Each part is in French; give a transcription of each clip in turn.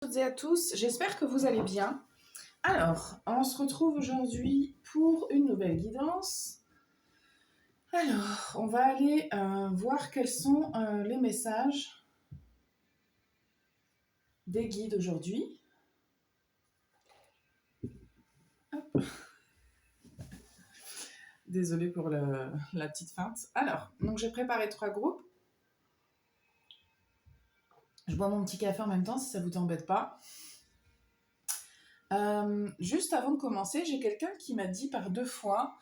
Toutes et à tous, j'espère que vous allez bien. Alors, on se retrouve aujourd'hui pour une nouvelle guidance. Alors, on va aller voir quels sont les messages des guides aujourd'hui. Désolée pour la petite feinte. Alors, donc j'ai préparé 3 groupes. Je bois mon petit café en même temps si ça vous embête pas. Juste avant de commencer, j'ai quelqu'un qui m'a dit par 2 fois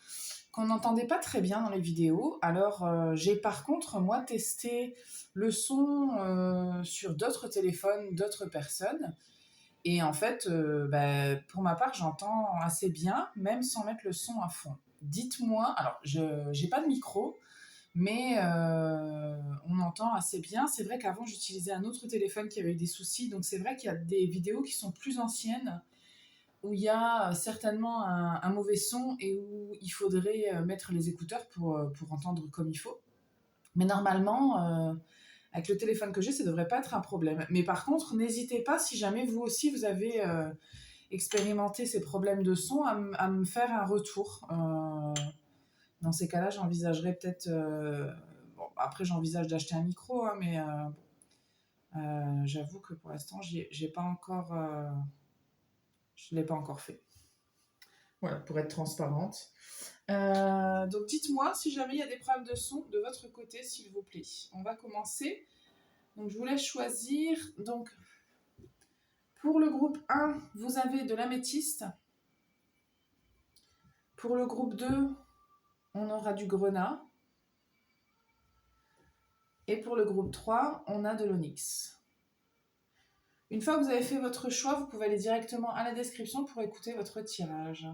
qu'on n'entendait pas très bien dans les vidéos. Alors, j'ai par contre, moi, testé le son sur d'autres téléphones, d'autres personnes. Et en fait, pour ma part, j'entends assez bien, même sans mettre le son à fond. Dites-moi, alors, je n'ai pas de micro, mais on entend assez bien. C'est vrai qu'avant, j'utilisais un autre téléphone qui avait eu des soucis. Donc, c'est vrai qu'il y a des vidéos qui sont plus anciennes, où il y a certainement un mauvais son et où il faudrait mettre les écouteurs pour entendre comme il faut. Mais normalement, avec le téléphone que j'ai, ça ne devrait pas être un problème. Mais par contre, n'hésitez pas, si jamais vous aussi vous avez expérimenté ces problèmes de son, à me faire un retour. Dans ces cas-là, j'envisagerais peut-être... bon, après, j'envisage d'acheter un micro, hein, mais j'avoue que pour l'instant, j'ai pas encore... je ne l'ai pas encore fait. Voilà, pour être transparente. Donc dites-moi si jamais il y a des problèmes de son de votre côté, s'il vous plaît. On va commencer. Donc je vous laisse choisir. Donc pour le groupe 1, vous avez de l'améthyste. Pour le groupe 2, on aura du grenat. Et pour le groupe 3, on a de l'onyx. Une fois que vous avez fait votre choix, vous pouvez aller directement à la description pour écouter votre tirage.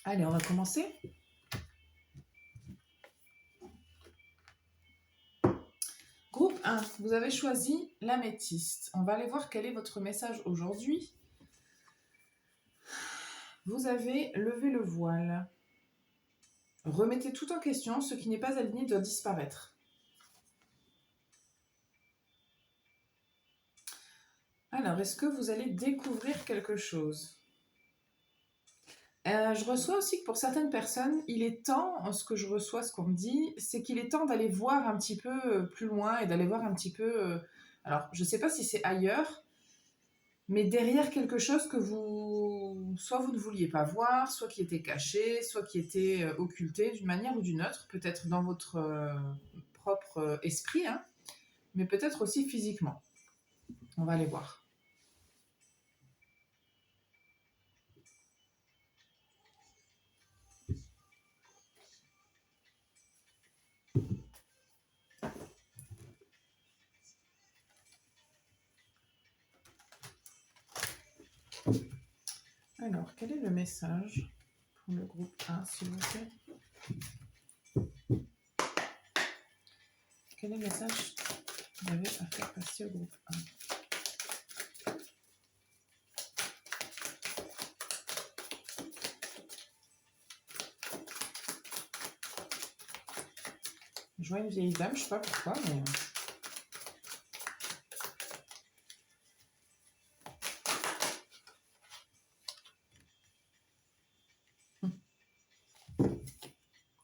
Allez, on va commencer. Groupe 1, vous avez choisi l'améthyste. On va aller voir quel est votre message aujourd'hui. Vous avez levé le voile. Remettez tout en question, ce qui n'est pas aligné doit disparaître. Alors, est-ce que vous allez découvrir quelque chose ? Je reçois aussi que pour certaines personnes, il est temps, ce que je reçois, ce qu'on me dit, c'est qu'il est temps d'aller voir un petit peu plus loin et d'aller voir un petit peu... alors, je ne sais pas si c'est ailleurs, mais derrière quelque chose que soit vous ne vouliez pas voir, soit qui était caché, soit qui était occulté d'une manière ou d'une autre, peut-être dans votre propre esprit, hein, mais peut-être aussi physiquement. On va aller voir. Alors, quel est le message pour le groupe 1, s'il vous plaît ? Quel est le message que vous avez à faire passer au groupe 1 ? Je vois une vieille dame, je ne sais pas pourquoi, mais...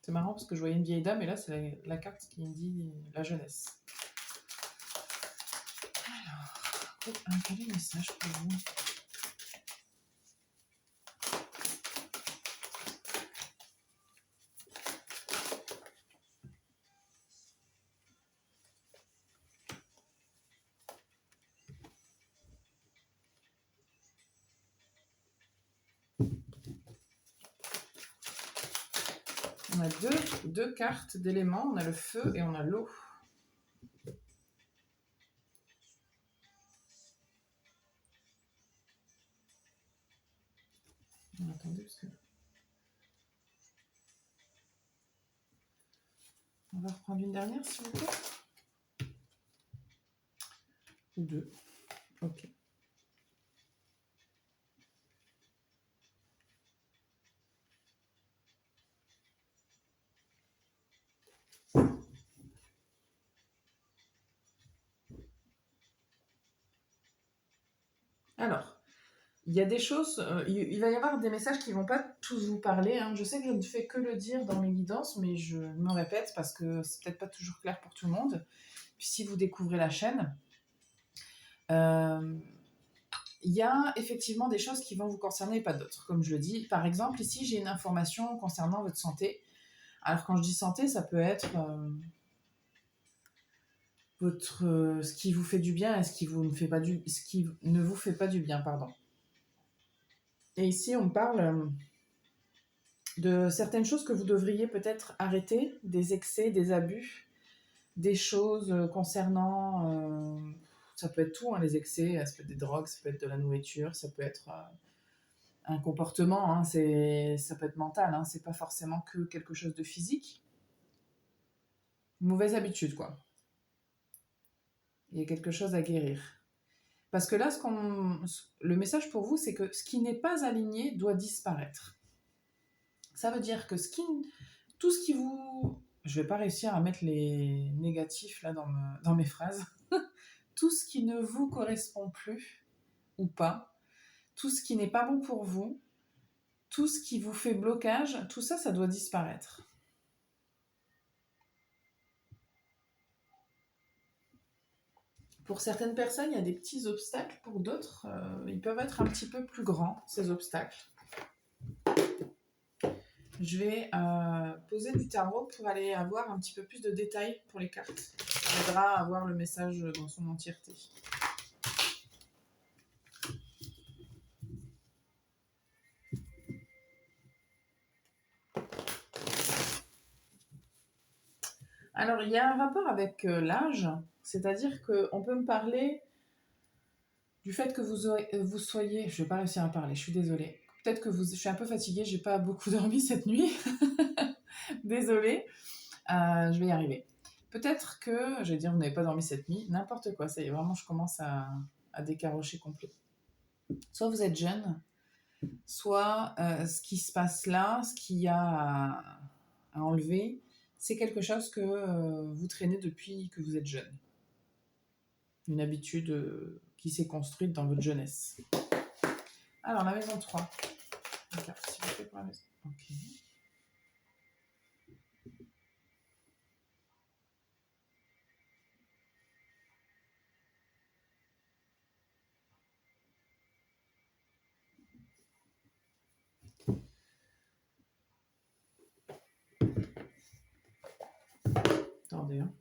C'est marrant parce que je voyais une vieille dame et là c'est la carte qui me dit la jeunesse. Alors, quel est le message pour vous ? On a deux cartes d'éléments, on a le feu et on a l'eau. Attendez, parce que... On va reprendre une dernière, s'il vous plaît. Ou deux. Ok. Alors, il y a des choses, il va y avoir des messages qui ne vont pas tous vous parler, hein. Je sais que je ne fais que le dire dans mes guidances, mais je me répète parce que c'est peut-être pas toujours clair pour tout le monde. Puis si vous découvrez la chaîne, il y a effectivement des choses qui vont vous concerner et pas d'autres, comme je le dis. Par exemple, ici, j'ai une information concernant votre santé. Alors, quand je dis santé, ça peut être ce qui vous fait du bien et ce qui ne vous fait pas du bien, pardon. Et ici, on parle de certaines choses que vous devriez peut-être arrêter, des excès, des abus, des choses concernant, ça peut être tout, hein, les excès, ça peut être des drogues, ça peut être de la nourriture, ça peut être un comportement, hein, ça peut être mental, hein, c'est pas forcément que quelque chose de physique. Une mauvaise habitude, quoi. Il y a quelque chose à guérir. Parce que là, le message pour vous, c'est que ce qui n'est pas aligné doit disparaître. Ça veut dire que tout ce qui vous... Je vais pas réussir à mettre les négatifs là dans mes phrases. Tout ce qui ne vous correspond plus ou pas, tout ce qui n'est pas bon pour vous, tout ce qui vous fait blocage, tout ça, ça doit disparaître. Pour certaines personnes, il y a des petits obstacles. Pour d'autres, ils peuvent être un petit peu plus grands, ces obstacles. Je vais poser du tarot pour aller avoir un petit peu plus de détails pour les cartes. Ça aidera à avoir le message dans son entièreté. Alors, il y a un rapport avec l'âge, c'est-à-dire qu'on peut me parler du fait que vous soyez... Je ne vais pas réussir à parler, je suis désolée. Peut-être que je suis un peu fatiguée, j'ai pas beaucoup dormi cette nuit. Désolée, je vais y arriver. Peut-être que, je vais dire, vous n'avez pas dormi cette nuit, n'importe quoi, ça y est, vraiment, je commence à décarrocher complet. Soit vous êtes jeune, soit ce qui se passe là, ce qu'il y a à enlever, c'est quelque chose que vous traînez depuis que vous êtes jeune. Une habitude qui s'est construite dans votre jeunesse. Alors, la maison 3. D'accord, s'il vous plaît, pour la maison. Ok. Attendez, hein.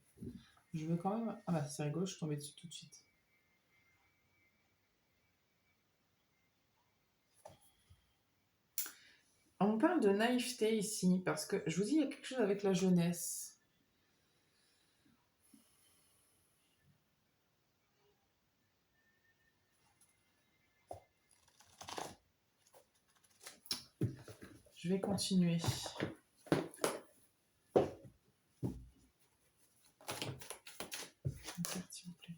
Je veux quand même... Ah bah, c'est rigolo, je suis tombée dessus tout de suite. On parle de naïveté ici, parce que je vous dis, il y a quelque chose avec la jeunesse. Je vais continuer. S'il vous plaît.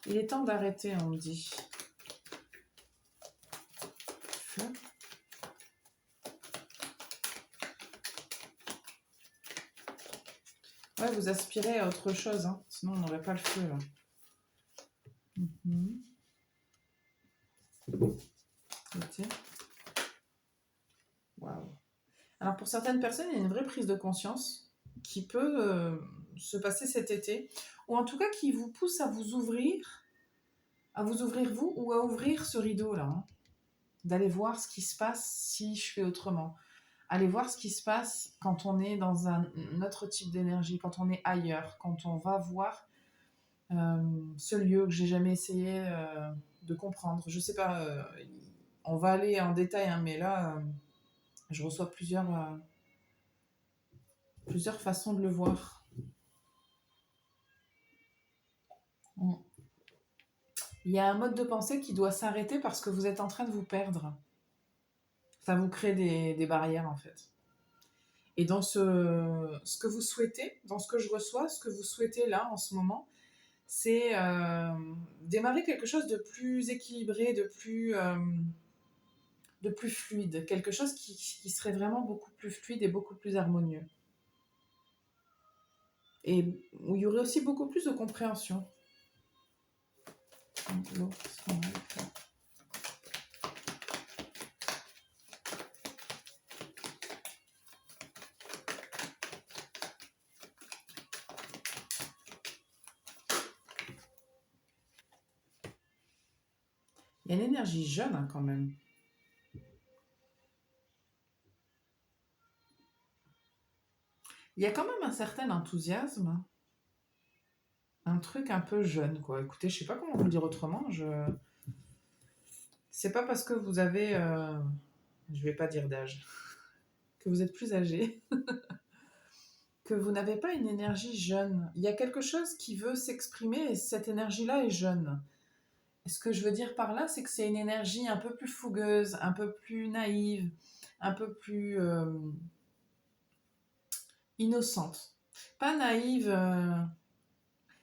Il est temps d'arrêter, on me dit. Feu. Ouais, vous aspirez à autre chose, hein. Sinon on n'aurait pas le feu, là. Ok. Waouh. Alors pour certaines personnes, il y a une vraie prise de conscience qui peut se passer cet été, ou en tout cas qui vous pousse à vous ouvrir vous, ou à ouvrir ce rideau-là, hein. D'aller voir ce qui se passe si je fais autrement. Aller voir ce qui se passe quand on est dans un autre type d'énergie, quand on est ailleurs, quand on va voir ce lieu que j'ai jamais essayé de comprendre. Je sais pas, on va aller en détail, hein, mais là, je reçois plusieurs façons de le voir. Il y a un mode de pensée qui doit s'arrêter parce que vous êtes en train de vous perdre. Ça vous crée des barrières en fait. Et dans ce que vous souhaitez, dans ce que je reçois, ce que vous souhaitez là en ce moment, c'est démarrer quelque chose de plus équilibré, de plus fluide, quelque chose qui serait vraiment beaucoup plus fluide et beaucoup plus harmonieux. Et où il y aurait aussi beaucoup plus de compréhension. L'eau, qu'est-ce qu'on va faire ? Il y a une énergie jeune hein, quand même. Il y a quand même un certain enthousiasme, un truc un peu jeune, quoi. Écoutez, je sais pas comment vous le dire autrement. C'est pas parce que vous avez, je vais pas dire d'âge, que vous êtes plus âgé, que vous n'avez pas une énergie jeune. Il y a quelque chose qui veut s'exprimer et cette énergie-là est jeune. Et ce que je veux dire par là, c'est que c'est une énergie un peu plus fougueuse, un peu plus naïve, un peu plus innocente. Pas naïve,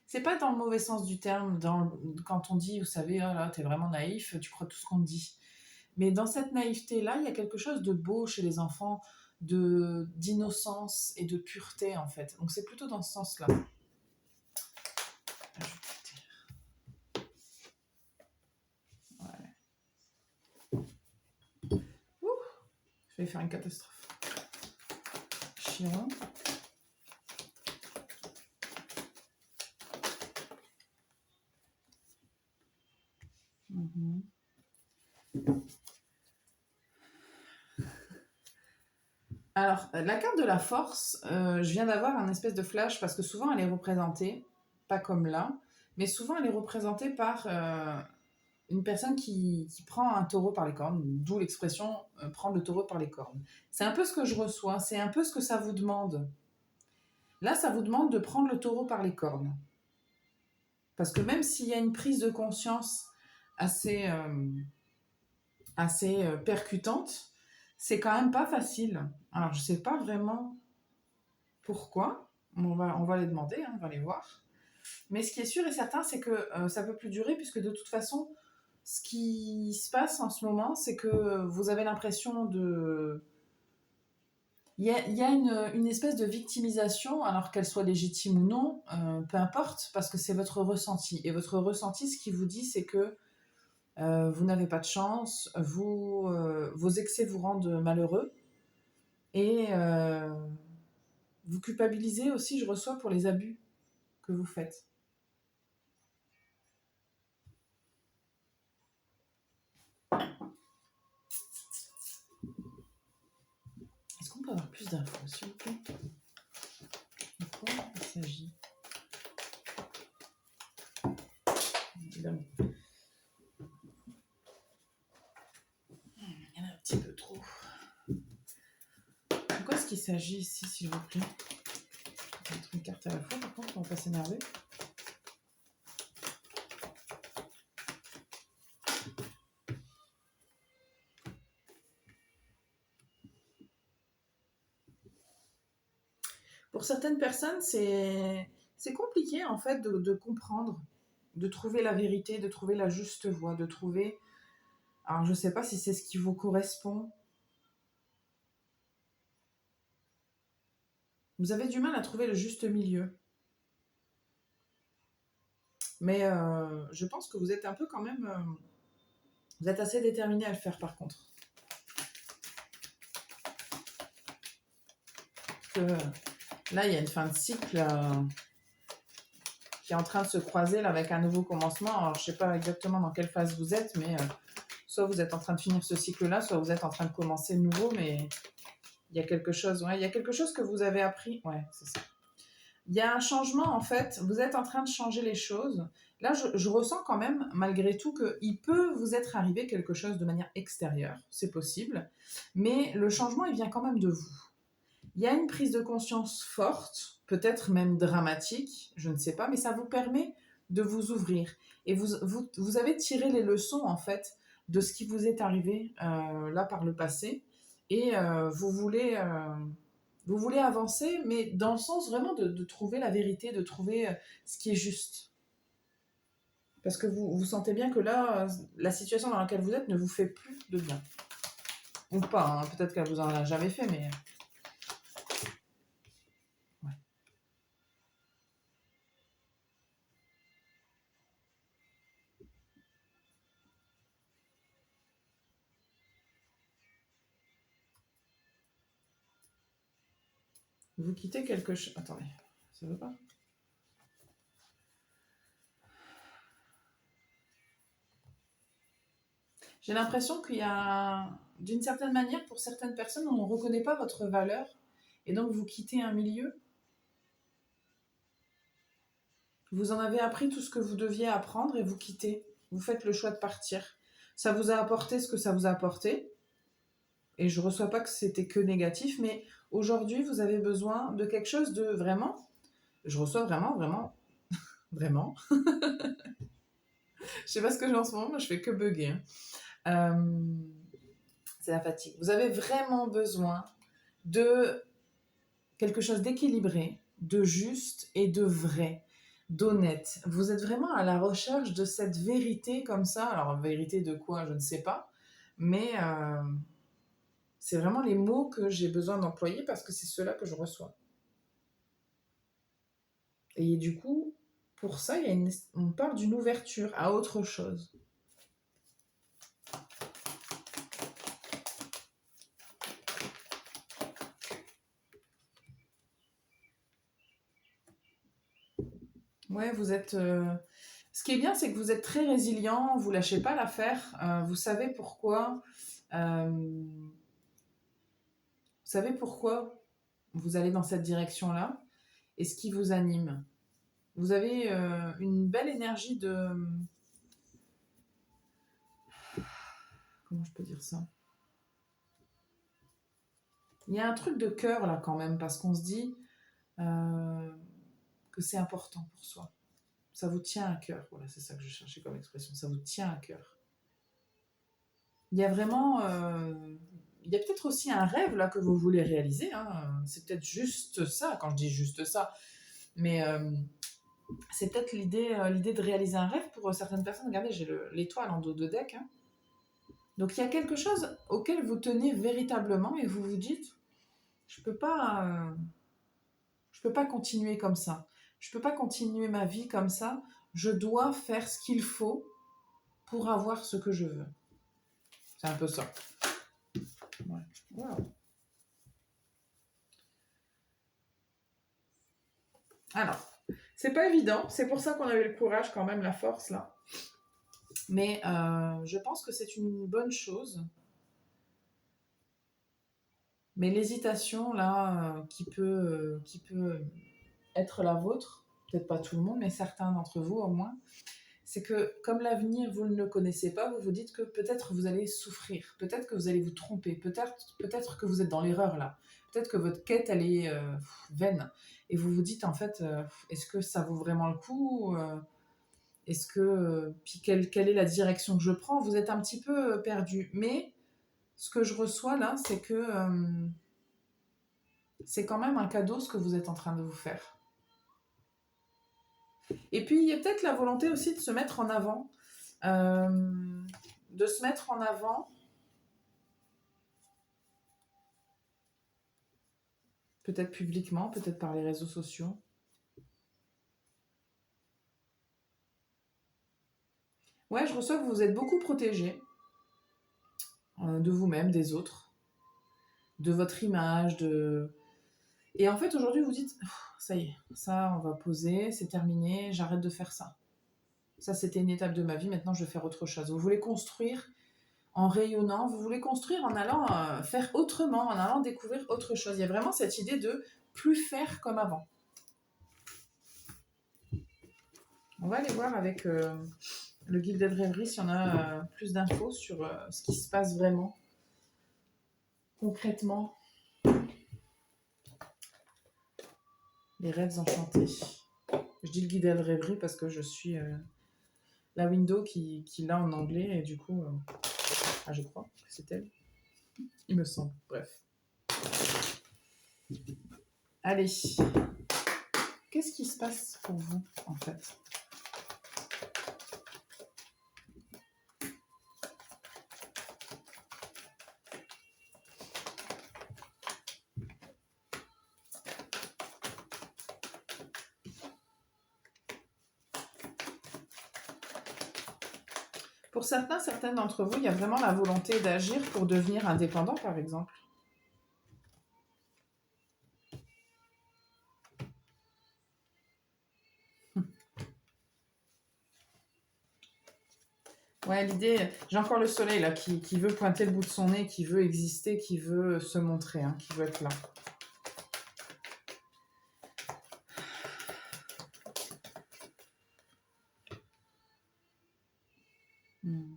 c'est pas dans le mauvais sens du terme, quand on dit, vous savez, oh là, t'es vraiment naïf, tu crois tout ce qu'on te dit. Mais dans cette naïveté-là, il y a quelque chose de beau chez les enfants, d'innocence et de pureté, en fait. Donc c'est plutôt dans ce sens-là. Ouais. Ouh, je vais faire une catastrophe. Chiron. Mhm. Alors, la carte de la force, je viens d'avoir un espèce de flash parce que souvent elle est représentée, pas comme là, mais souvent elle est représentée par une personne qui prend un taureau par les cornes, d'où l'expression prendre le taureau par les cornes. C'est un peu ce que je reçois, c'est un peu ce que ça vous demande. Là, ça vous demande de prendre le taureau par les cornes. Parce que même s'il y a une prise de conscience assez, assez percutante, c'est quand même pas facile. Alors, je sais pas vraiment pourquoi. On va les demander, hein, on va les voir. Mais ce qui est sûr et certain, c'est que ça peut plus durer puisque de toute façon, ce qui se passe en ce moment, c'est que vous avez l'impression de... Il y a une espèce de victimisation, alors qu'elle soit légitime ou non, peu importe, parce que c'est votre ressenti. Et votre ressenti, ce qui vous dit, c'est que vous n'avez pas de chance, vos excès vous rendent malheureux, et vous culpabilisez aussi, je reçois, pour les abus que vous faites. Est-ce qu'on peut avoir plus d'infos, s'il vous plaît? De quoi il s'agit? Évidemment. Il y en a un petit peu trop. De quoi est-ce qu'il s'agit ici, s'il vous plaît? Je vais mettre une carte à la fois, par contre, on va pas s'énerver. Pour certaines personnes, c'est compliqué en fait de comprendre, de trouver la vérité, de trouver la juste voie, de trouver... Alors je ne sais pas si c'est ce qui vous correspond. Vous avez du mal à trouver le juste milieu. Mais je pense que vous êtes un peu quand même... vous êtes assez déterminé à le faire par contre. Que, là, il y a une fin de cycle qui est en train de se croiser là, avec un nouveau commencement. Alors, je ne sais pas exactement dans quelle phase vous êtes, mais soit vous êtes en train de finir ce cycle-là, soit vous êtes en train de commencer le nouveau, mais il y a quelque chose, ouais, il y a quelque chose que vous avez appris. Ouais, c'est ça. Il y a un changement, en fait. Vous êtes en train de changer les choses. Là, je ressens quand même, malgré tout, qu'il peut vous être arrivé quelque chose de manière extérieure. C'est possible. Mais le changement, il vient quand même de vous. Il y a une prise de conscience forte, peut-être même dramatique, je ne sais pas, mais ça vous permet de vous ouvrir. Et vous avez tiré les leçons, en fait, de ce qui vous est arrivé là par le passé. Et vous voulez avancer, mais dans le sens vraiment de trouver la vérité, de trouver ce qui est juste. Parce que vous sentez bien que là, la situation dans laquelle vous êtes ne vous fait plus de bien. Ou pas, hein, peut-être qu'elle vous en a jamais fait, mais... Ouais. Vous quittez quelque chose... Attendez, ça veut pas? J'ai l'impression qu'il y a, d'une certaine manière, pour certaines personnes, on ne reconnaît pas votre valeur, et donc vous quittez un milieu. Vous en avez appris tout ce que vous deviez apprendre et vous quittez. Vous faites le choix de partir. Ça vous a apporté ce que ça vous a apporté, et je ne reçois pas que c'était que négatif, mais aujourd'hui, vous avez besoin de quelque chose de vraiment... Je reçois vraiment, vraiment, vraiment. Je sais pas ce que j'ai en ce moment, moi je fais que bugger. C'est la fatigue. Vous avez vraiment besoin de quelque chose d'équilibré, de juste et de vrai, d'honnête. Vous êtes vraiment à la recherche de cette vérité comme ça. Alors, vérité de quoi, je ne sais pas. Mais c'est vraiment les mots que j'ai besoin d'employer parce que c'est ceux-là que je reçois. Et du coup, pour ça, on parle d'une ouverture à autre chose. Ouais, vous êtes... Ce qui est bien, c'est que vous êtes très résilient, vous lâchez pas l'affaire, vous savez pourquoi... vous savez pourquoi vous allez dans cette direction-là et ce qui vous anime. Vous avez une belle énergie de... Comment je peux dire ça? Il y a un truc de cœur là quand même, parce qu'on se dit que c'est important pour soi. Ça vous tient à cœur. Voilà, c'est ça que je cherchais comme expression. Ça vous tient à cœur. Il y a vraiment... il y a peut-être aussi un rêve là que vous voulez réaliser. Hein. C'est peut-être juste ça, quand je dis juste ça. Mais c'est peut-être l'idée de réaliser un rêve pour certaines personnes. Regardez, j'ai l'étoile en dos de deck. Hein. Donc il y a quelque chose auquel vous tenez véritablement et vous vous dites, je peux pas continuer comme ça. Je peux pas continuer ma vie comme ça. Je dois faire ce qu'il faut pour avoir ce que je veux. C'est un peu ça. Ouais. Wow. Alors, c'est pas évident. C'est pour ça qu'on a eu le courage, quand même, la force là. Mais je pense que c'est une bonne chose. Mais l'hésitation là, qui peut être la vôtre, peut-être pas tout le monde, mais certains d'entre vous au moins, c'est que comme l'avenir vous ne le connaissez pas, vous vous dites que peut-être vous allez souffrir, peut-être que vous allez vous tromper, peut-être que vous êtes dans l'erreur là, peut-être que votre quête elle est vaine et vous vous dites en fait est-ce que ça vaut vraiment le coup est-ce que puis quelle est la direction que je prends, vous êtes un petit peu perdu, mais ce que je reçois là c'est que c'est quand même un cadeau ce que vous êtes en train de vous faire. Et puis, il y a peut-être la volonté aussi de se mettre en avant. De se mettre en avant. Peut-être publiquement, peut-être par les réseaux sociaux. Ouais, je reçois que vous êtes beaucoup protégé de vous-même, des autres, de votre image, de... Et en fait, aujourd'hui, vous dites, ça y est, ça, on va poser, c'est terminé, j'arrête de faire ça. Ça, c'était une étape de ma vie, maintenant, je vais faire autre chose. Vous voulez construire en rayonnant, vous voulez construire en allant faire autrement, en allant découvrir autre chose. Il y a vraiment cette idée de plus faire comme avant. On va aller voir avec le guide des rêveries si on a plus d'infos sur ce qui se passe vraiment, concrètement. Les rêves enchantés. Je dis le guide à la rêverie parce que je suis la window qui l'a en anglais et du coup, je crois que c'est elle. Il me semble. Bref. Allez. Qu'est-ce qui se passe pour vous, en fait? Pour certaines d'entre vous, il y a vraiment la volonté d'agir pour devenir indépendant, par exemple. Ouais, l'idée, j'ai encore le soleil là qui veut pointer le bout de son nez, qui veut exister, qui veut se montrer, hein, qui veut être là. Hmm.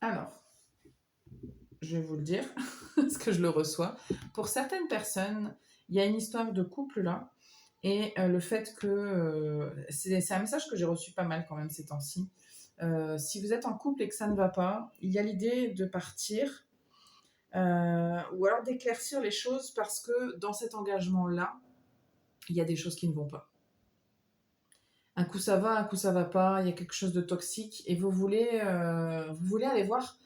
Alors, je vais vous le dire, parce que je le reçois. Pour certaines personnes, il y a une histoire de couple là, et le fait que... c'est un message que j'ai reçu pas mal quand même ces temps-ci. Si vous êtes en couple et que ça ne va pas, il y a l'idée de partir, ou alors d'éclaircir les choses parce que dans cet engagement-là, il y a des choses qui ne vont pas. Un coup ça va, un coup ça va pas, il y a quelque chose de toxique et vous voulez aller voir,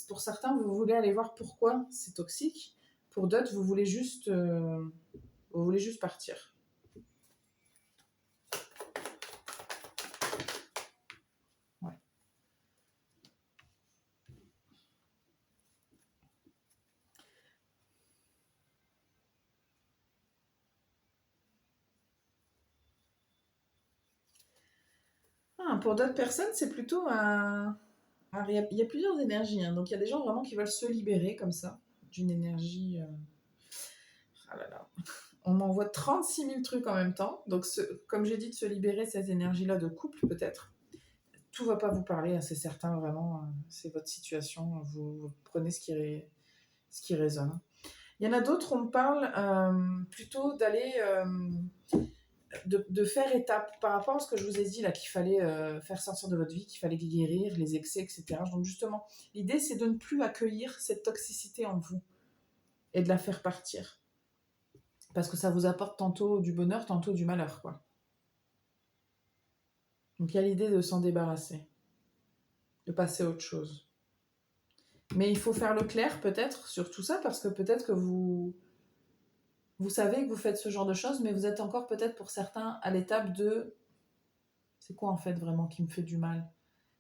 pour certains, vous voulez aller voir pourquoi c'est toxique, pour d'autres, vous voulez juste partir. Ouais. Pour d'autres personnes, c'est plutôt un... Alors, il y a plusieurs énergies, hein. Donc il y a des gens vraiment qui veulent se libérer comme ça, d'une énergie... Ah là là. On m'envoie 36 000 trucs en même temps. Donc, comme j'ai dit, de se libérer de cette énergie-là de couple, peut-être. Tout va pas vous parler, hein, c'est certain, vraiment. C'est votre situation. Vous prenez ce qui résonne. Il y en a d'autres, on me parle plutôt d'aller... de faire étape par rapport à ce que je vous ai dit là, qu'il fallait faire sortir de votre vie, qu'il fallait guérir les excès, etc. Donc justement, l'idée c'est de ne plus accueillir cette toxicité en vous et de la faire partir. Parce que ça vous apporte tantôt du bonheur, tantôt du malheur, quoi. Donc il y a l'idée de s'en débarrasser, de passer à autre chose. Mais il faut faire le clair peut-être sur tout ça parce que peut-être que vous savez que vous faites ce genre de choses, mais vous êtes encore peut-être pour certains à l'étape de c'est quoi en fait vraiment qui me fait du mal?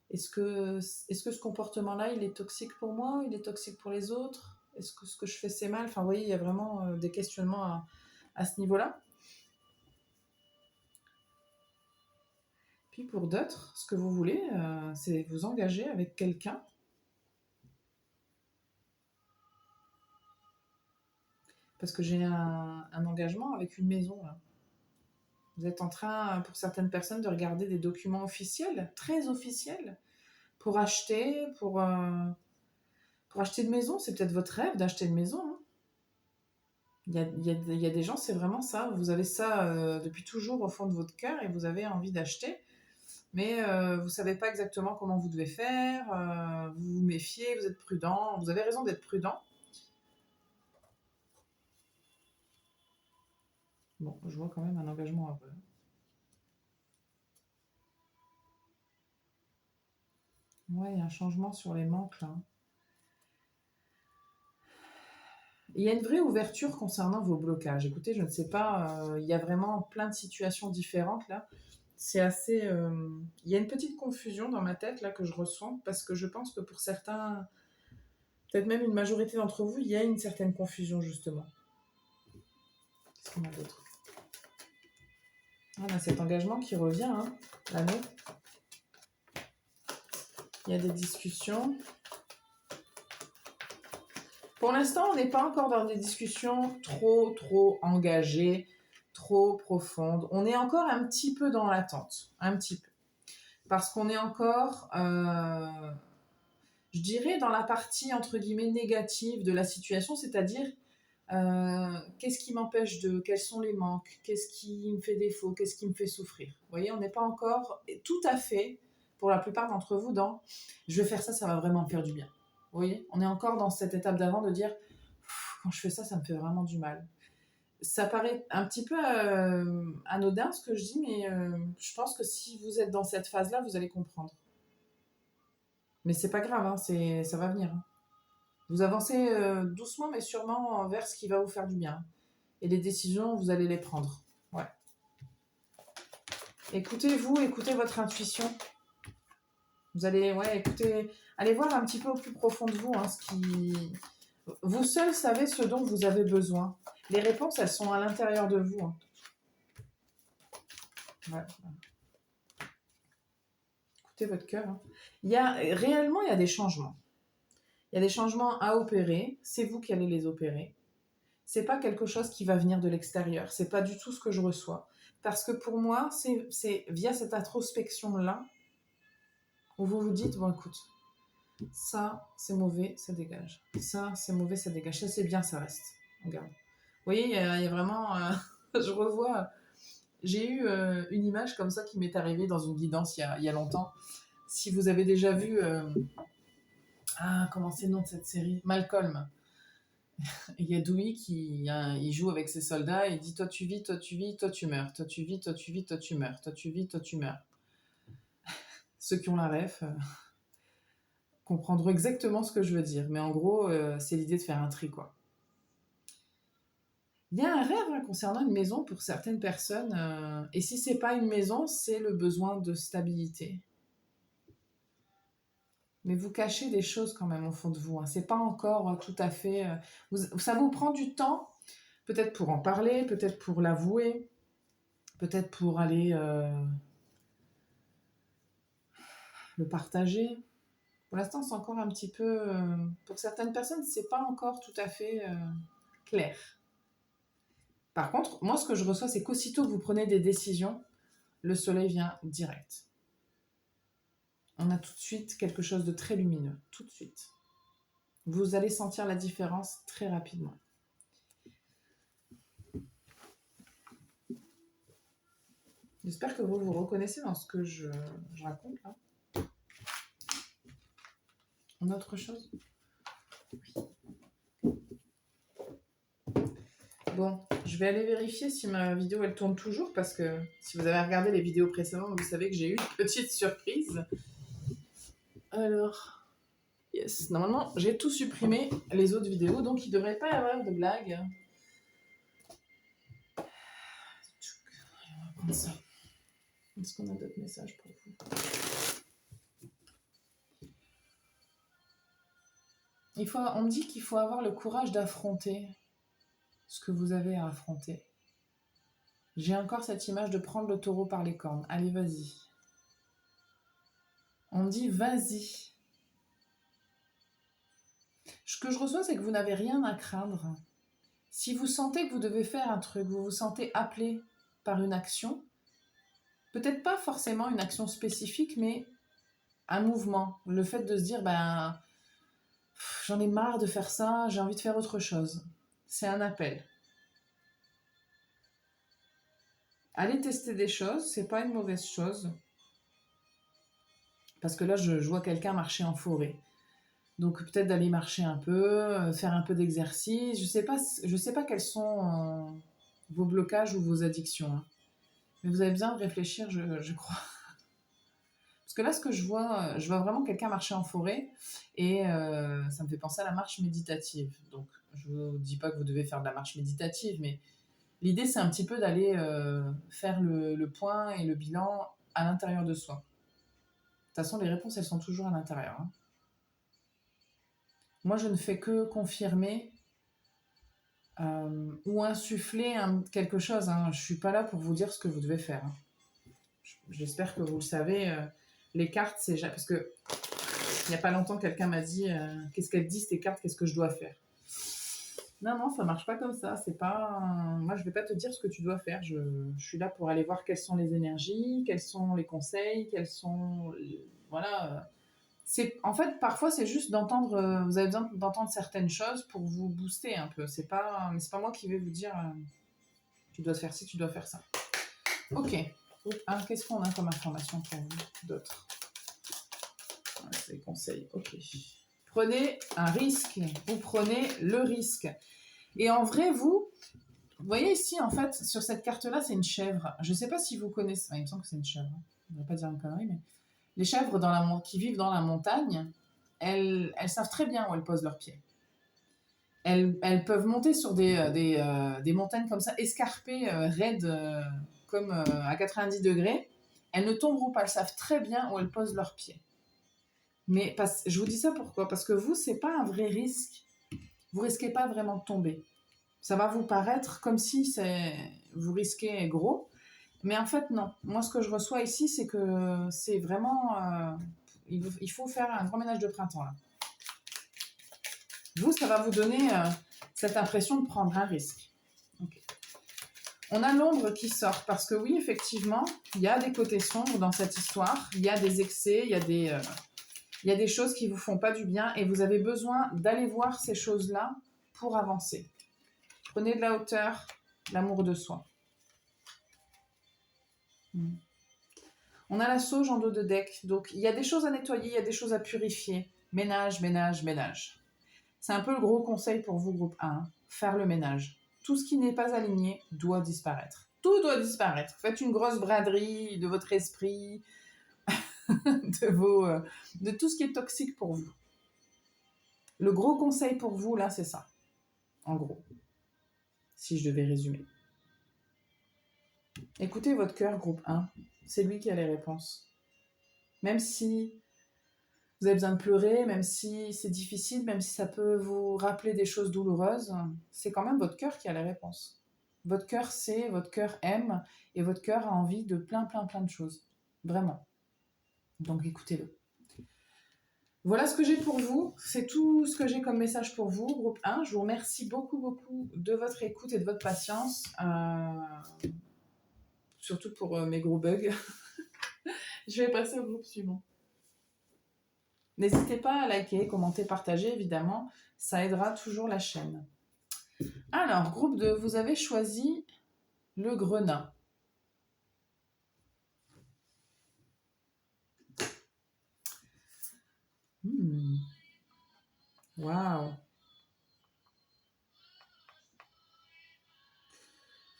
Est-ce que ce comportement-là, il est toxique pour moi? Il est toxique pour les autres? Est-ce que ce que je fais, c'est mal? Enfin, vous voyez, il y a vraiment des questionnements à ce niveau-là. Puis pour d'autres, ce que vous voulez, c'est vous engager avec quelqu'un. Parce que j'ai un engagement avec une maison, là. Vous êtes en train, pour certaines personnes, de regarder des documents officiels, très officiels, pour acheter, pour acheter une maison. C'est peut-être votre rêve d'acheter une maison, hein. Il y a des gens, c'est vraiment ça. Vous avez ça depuis toujours au fond de votre cœur et vous avez envie d'acheter, mais vous ne savez pas exactement comment vous devez faire, vous vous méfiez, vous êtes prudent. Vous avez raison d'être prudent. Bon, je vois quand même un engagement à vrai. Ouais, il y a un changement sur les manques là. Il y a une vraie ouverture concernant vos blocages. Écoutez, je ne sais pas, il y a vraiment plein de situations différentes là. C'est assez. Il y a une petite confusion dans ma tête là que je ressens parce que je pense que pour certains, peut-être même une majorité d'entre vous, il y a une certaine confusion justement. Qu'est-ce qu'on a d'autre? On a cet engagement qui revient, hein, l'année. Il y a des discussions. Pour l'instant, on n'est pas encore dans des discussions trop engagées, trop profonde. On est encore un petit peu dans l'attente, un petit peu. Parce qu'on est encore, je dirais, dans la partie, entre guillemets, négative de la situation, c'est-à-dire, qu'est-ce qui m'empêche de... Quels sont les manques? Qu'est-ce qui me fait défaut? Qu'est-ce qui me fait souffrir? Vous voyez, on n'est pas encore tout à fait, pour la plupart d'entre vous, dans je vais faire ça, ça va vraiment me faire du bien. Vous voyez, on est encore dans cette étape d'avant de dire quand je fais ça, ça me fait vraiment du mal. Ça paraît un petit peu anodin ce que je dis, mais je pense que si vous êtes dans cette phase-là, vous allez comprendre. Mais c'est pas grave, hein, ça va venir. Hein. Vous avancez doucement, mais sûrement vers ce qui va vous faire du bien. Et les décisions, vous allez les prendre. Ouais. Écoutez-vous, écoutez votre intuition. Vous allez, écoutez, allez voir un petit peu au plus profond de vous, hein, ce qui... Vous seuls savez ce dont vous avez besoin. Les réponses, elles sont à l'intérieur de vous. Hein. Ouais. Écoutez votre cœur. Hein. Réellement, il y a des changements. Il y a des changements à opérer. C'est vous qui allez les opérer. C'est pas quelque chose qui va venir de l'extérieur. C'est pas du tout ce que je reçois. Parce que pour moi, c'est via cette introspection-là où vous vous dites, bon écoute, ça c'est mauvais, ça dégage. Ça c'est mauvais, ça dégage. Ça c'est bien, ça reste. Regarde. Vous voyez, il y a vraiment... je revois... J'ai eu une image comme ça qui m'est arrivée dans une guidance il y a longtemps. Si vous avez déjà vu... comment c'est le nom de cette série? Malcolm. Il y a Dewey il joue avec ses soldats et il dit toi tu vis, toi tu vis, toi tu meurs. Toi tu vis, toi tu vis, toi tu meurs. Toi tu vis, toi tu meurs. Ceux qui ont la ref comprendront exactement ce que je veux dire. Mais en gros, c'est l'idée de faire un tri, quoi. Il y a un rêve hein, concernant une maison pour certaines personnes. Et si c'est pas une maison, c'est le besoin de stabilité. Mais vous cachez des choses quand même au fond de vous. Hein. C'est pas encore tout à fait... ça vous prend du temps, peut-être pour en parler, peut-être pour l'avouer, peut-être pour aller le partager. Pour l'instant, c'est encore un petit peu... pour certaines personnes, c'est pas encore tout à fait clair. Par contre, moi, ce que je reçois, c'est qu'aussitôt que vous prenez des décisions, le soleil vient direct. On a tout de suite quelque chose de très lumineux. Tout de suite. Vous allez sentir la différence très rapidement. J'espère que vous vous reconnaissez dans ce que je raconte là. Une autre chose? Oui. Bon, je vais aller vérifier si ma vidéo elle tourne toujours parce que si vous avez regardé les vidéos précédentes, vous savez que j'ai eu une petite surprise. Alors, yes, normalement j'ai tout supprimé les autres vidéos donc il ne devrait pas y avoir de blagues. On va prendre ça. Est-ce qu'on a d'autres messages pour vous? On me dit qu'il faut avoir le courage d'affronter ce que vous avez à affronter. J'ai encore cette image de prendre le taureau par les cornes. Allez, vas-y. On me dit vas-y. Ce que je reçois, c'est que vous n'avez rien à craindre. Si vous sentez que vous devez faire un truc, vous vous sentez appelé par une action, peut-être pas forcément une action spécifique, mais un mouvement. Le fait de se dire, j'en ai marre de faire ça, j'ai envie de faire autre chose. C'est un appel. Allez tester des choses, c'est pas une mauvaise chose. Parce que là, je vois quelqu'un marcher en forêt. Donc peut-être d'aller marcher un peu, faire un peu d'exercice. Je sais pas quels sont vos blocages ou vos addictions. Hein. Mais vous avez besoin de réfléchir, je crois. Parce que là, ce que je vois vraiment quelqu'un marcher en forêt et ça me fait penser à la marche méditative. Donc je ne vous dis pas que vous devez faire de la marche méditative, mais l'idée, c'est un petit peu d'aller faire le point et le bilan à l'intérieur de soi. De toute façon, les réponses, elles sont toujours à l'intérieur. Hein. Moi, je ne fais que confirmer ou insuffler quelque chose. Hein. Je ne suis pas là pour vous dire ce que vous devez faire. Hein. J'espère que vous le savez. Les cartes, c'est... Parce que il n'y a pas longtemps, quelqu'un m'a dit qu'est-ce qu'elles disent, tes cartes, qu'est-ce que je dois faire? Non, non, ça marche pas comme ça. C'est pas. Moi, je vais pas te dire ce que tu dois faire. Je suis là pour aller voir quelles sont les énergies, quels sont les conseils, quels sont. Voilà. C'est en fait parfois c'est juste d'entendre. Vous avez besoin d'entendre certaines choses pour vous booster un peu. C'est pas. Mais c'est pas moi qui vais vous dire. Tu dois faire ci, tu dois faire ça. Ok. Groupe 1, qu'est-ce qu'on a comme information pour vous d'autres? C'est les conseils. Ok. Prenez un risque. Vous prenez le risque. Et en vrai, vous voyez ici, en fait, sur cette carte-là, c'est une chèvre. Je ne sais pas si vous connaissez. Ah, il me semble que c'est une chèvre. Je ne vais pas dire une connerie, mais les chèvres qui vivent dans la montagne, elles savent très bien où elles posent leurs pieds. Elles peuvent monter sur des montagnes comme ça, escarpées, raides, comme à 90 degrés. Elles ne tomberont pas. Elles savent très bien où elles posent leurs pieds. Mais je vous dis ça pourquoi? Parce que vous, c'est pas un vrai risque. Vous risquez pas vraiment de tomber. Ça va vous paraître comme si vous risquez gros, mais en fait non. Moi, ce que je reçois ici, c'est que c'est vraiment... il faut faire un grand ménage de printemps là. Vous, ça va vous donner cette impression de prendre un risque. Okay. On a l'ombre qui sort, parce que oui, effectivement, il y a des côtés sombres dans cette histoire, il y a des excès, il y a des choses qui ne vous font pas du bien, et vous avez besoin d'aller voir ces choses-là pour avancer. Prenez de la hauteur, l'amour de soi. On a la sauge en dos de deck, donc il y a des choses à nettoyer, il y a des choses à purifier. Ménage, ménage, ménage. C'est un peu le gros conseil pour vous, groupe 1, faire le ménage. Tout ce qui n'est pas aligné doit disparaître. Tout doit disparaître. Faites une grosse braderie de votre esprit, de tout ce qui est toxique pour vous. Le gros conseil pour vous, là, c'est ça. En gros. Si je devais résumer. Écoutez votre cœur, groupe 1. C'est lui qui a les réponses. Même si vous avez besoin de pleurer, même si c'est difficile, même si ça peut vous rappeler des choses douloureuses, c'est quand même votre cœur qui a les réponses. Votre cœur sait, votre cœur aime, et votre cœur a envie de plein de choses. Vraiment. Donc écoutez-le. Voilà ce que j'ai pour vous. C'est tout ce que j'ai comme message pour vous, groupe 1. Je vous remercie beaucoup de votre écoute et de votre patience. Surtout pour mes gros bugs. Je vais passer au groupe suivant. N'hésitez pas à liker, commenter, partager, évidemment. Ça aidera toujours la chaîne. Alors, groupe 2, vous avez choisi le grenat. Waouh.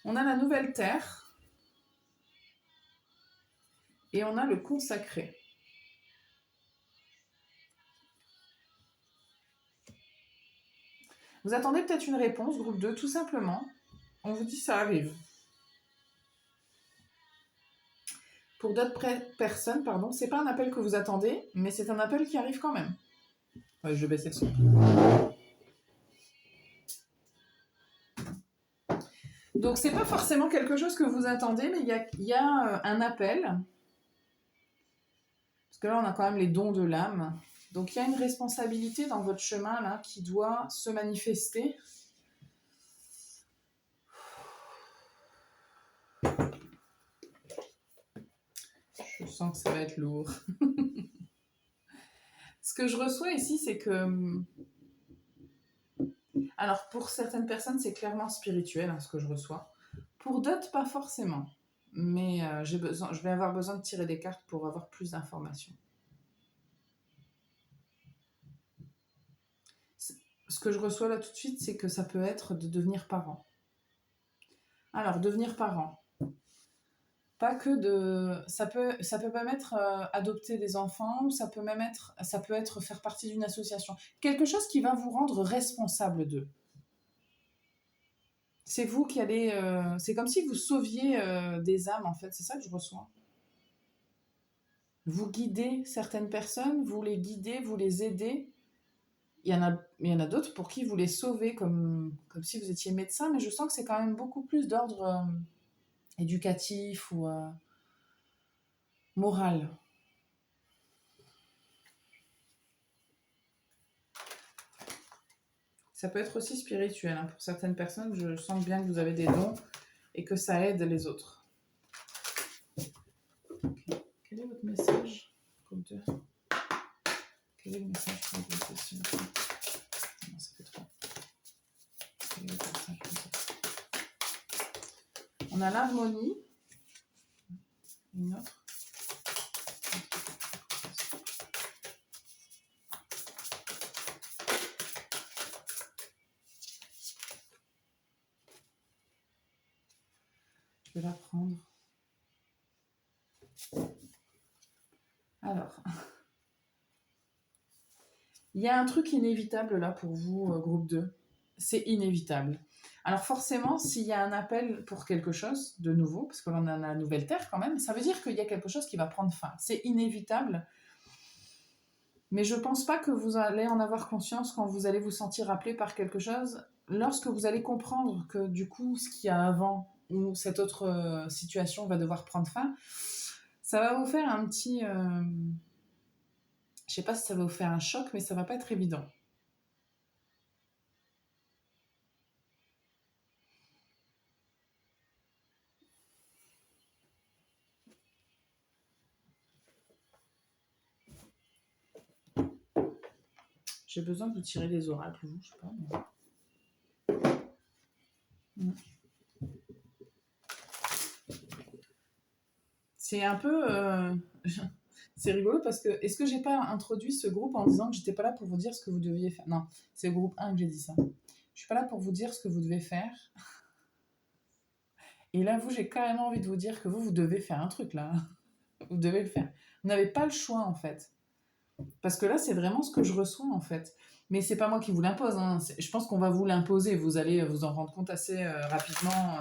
On a la nouvelle terre et on a le consacré. Vous attendez peut-être une réponse, groupe 2, tout simplement. On vous dit ça arrive. Pour d'autres personnes, pardon, c'est pas un appel que vous attendez, mais c'est un appel qui arrive quand même. Ouais, je vais baisser le son. Donc c'est pas forcément quelque chose que vous attendez, mais il y a un appel. Parce que là, on a quand même les dons de l'âme. Donc il y a une responsabilité dans votre chemin là qui doit se manifester. Je sens que ça va être lourd. Ce que je reçois ici, c'est que... Alors, pour certaines personnes, c'est clairement spirituel, hein, ce que je reçois. Pour d'autres, pas forcément. Mais je vais avoir besoin de tirer des cartes pour avoir plus d'informations. Ce que je reçois là tout de suite, c'est que ça peut être de devenir parent. Alors, devenir parent. Pas que de... Ça peut même être adopter des enfants, ou ça peut être faire partie d'une association. Quelque chose qui va vous rendre responsable d'eux. C'est vous qui allez... c'est comme si vous sauviez des âmes, en fait. C'est ça que je reçois. Vous guidez certaines personnes, vous les guidez, vous les aidez. Il y en a d'autres pour qui vous les sauvez, comme si vous étiez médecin, mais je sens que c'est quand même beaucoup plus d'ordre éducatif ou moral. Ça peut être aussi spirituel. Hein. Pour certaines personnes, je sens bien que vous avez des dons et que ça aide les autres. Okay. Quel est votre message? Groupe 2. Quel est le message pour le groupe 2? Non, ça fait 3. Quel est votre message pour le groupe? On a l'harmonie. Une autre. Je vais la prendre. Alors, il y a un truc inévitable là pour vous, groupe 2. C'est inévitable. Alors forcément, s'il y a un appel pour quelque chose de nouveau, parce que l'on a la nouvelle Terre quand même, ça veut dire qu'il y a quelque chose qui va prendre fin. C'est inévitable. Mais je ne pense pas que vous allez en avoir conscience quand vous allez vous sentir appelé par quelque chose. Lorsque vous allez comprendre que du coup, ce qu'il y a avant ou cette autre situation va devoir prendre fin, ça va vous faire un petit... je sais pas si ça va vous faire un choc, mais ça va pas être évident. J'ai besoin de vous tirer des oracles, vous, je sais pas. Mais... C'est un peu... c'est rigolo parce que... Est-ce que j'ai pas introduit ce groupe en disant que j'étais pas là pour vous dire ce que vous deviez faire? Non, c'est le groupe 1 que j'ai dit ça. Je suis pas là pour vous dire ce que vous devez faire. Et là, vous, j'ai carrément envie de vous dire que vous devez faire un truc, là. Vous devez le faire. Vous n'avez pas le choix, en fait. Parce que là, c'est vraiment ce que je reçois, en fait. Mais c'est pas moi qui vous l'impose. Hein. Je pense qu'on va vous l'imposer. Vous allez vous en rendre compte assez rapidement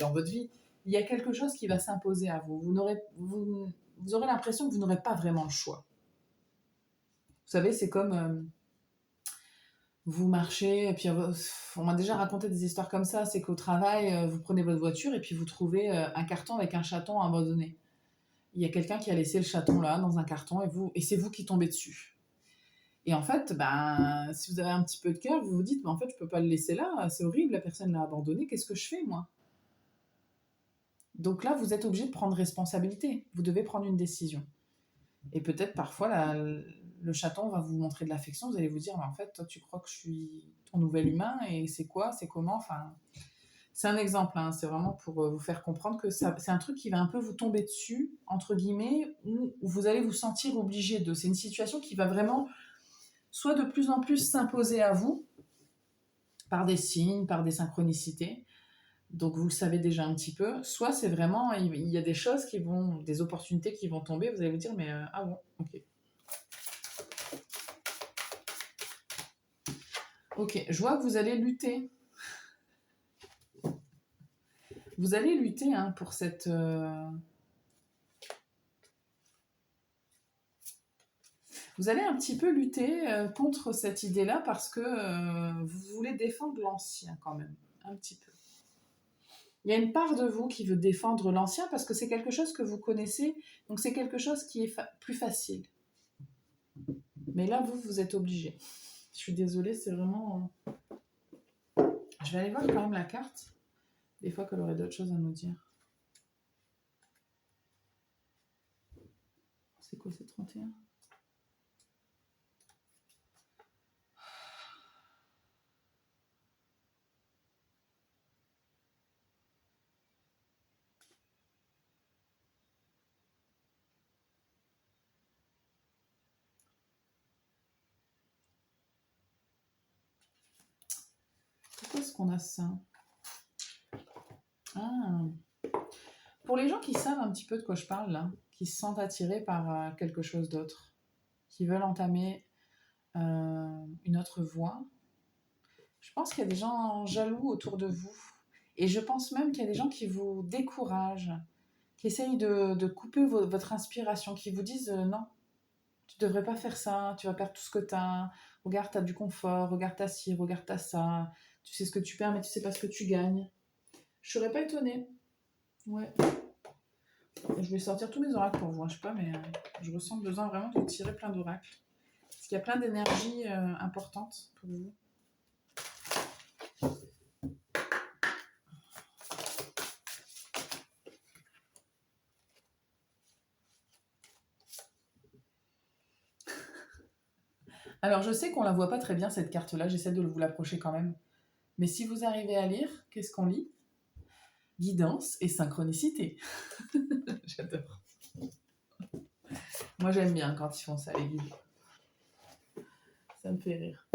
dans votre vie. Il y a quelque chose qui va s'imposer à vous. Vous aurez l'impression que vous n'aurez pas vraiment le choix. Vous savez, c'est comme... vous marchez, et puis on m'a déjà raconté des histoires comme ça, c'est qu'au travail, vous prenez votre voiture et puis vous trouvez un carton avec un chaton abandonné. Il y a quelqu'un qui a laissé le chaton là, dans un carton, et c'est vous qui tombez dessus. Et en fait, ben, si vous avez un petit peu de cœur, vous vous dites, mais en fait, je peux pas le laisser là, c'est horrible, la personne l'a abandonné, qu'est-ce que je fais, moi? Donc là, vous êtes obligé de prendre responsabilité, vous devez prendre une décision. Et peut-être parfois, le chaton va vous montrer de l'affection, vous allez vous dire, mais en fait, toi, tu crois que je suis ton nouvel humain, et c'est quoi, c'est comment, enfin... C'est un exemple, hein, c'est vraiment pour vous faire comprendre que c'est un truc qui va un peu vous tomber dessus, entre guillemets, où vous allez vous sentir obligé de. C'est une situation qui va vraiment soit de plus en plus s'imposer à vous, par des signes, par des synchronicités, donc vous le savez déjà un petit peu, soit c'est vraiment, il y a des choses qui vont, des opportunités qui vont tomber, vous allez vous dire, mais ah bon, ok. Ok, je vois que vous allez lutter. Vous allez lutter hein, pour cette... Vous allez un petit peu lutter contre cette idée-là parce que vous voulez défendre l'ancien quand même, un petit peu. Il y a une part de vous qui veut défendre l'ancien parce que c'est quelque chose que vous connaissez, donc c'est quelque chose qui est plus facile. Mais là, vous êtes obligé. Je suis désolée, c'est vraiment... Je vais aller voir quand même la carte. Des fois qu'elle aurait d'autres choses à nous dire. C'est quoi, c'est 31 ? Pourquoi est-ce qu'on a ça ? Ah. Pour les gens qui savent un petit peu de quoi je parle, là, qui se sentent attirés par quelque chose d'autre, qui veulent entamer une autre voie, je pense qu'il y a des gens jaloux autour de vous. Et je pense même qu'il y a des gens qui vous découragent, qui essayent de couper votre inspiration, qui vous disent non, tu ne devrais pas faire ça, tu vas perdre tout ce que tu as. Regarde, tu as du confort, regarde ta ci, regarde ta ça. Tu sais ce que tu perds, mais tu ne sais pas ce que tu gagnes. Je ne serais pas étonnée. Ouais. Je vais sortir tous mes oracles pour vous, je sais pas, mais je ressens le besoin vraiment de tirer plein d'oracles. Parce qu'il y a plein d'énergies importantes pour vous. Alors, je sais qu'on la voit pas très bien, cette carte-là. J'essaie de vous l'approcher quand même. Mais si vous arrivez à lire, qu'est-ce qu'on lit? Guidance et synchronicité. J'adore. Moi, j'aime bien quand ils font ça, les guides. Ça me fait rire.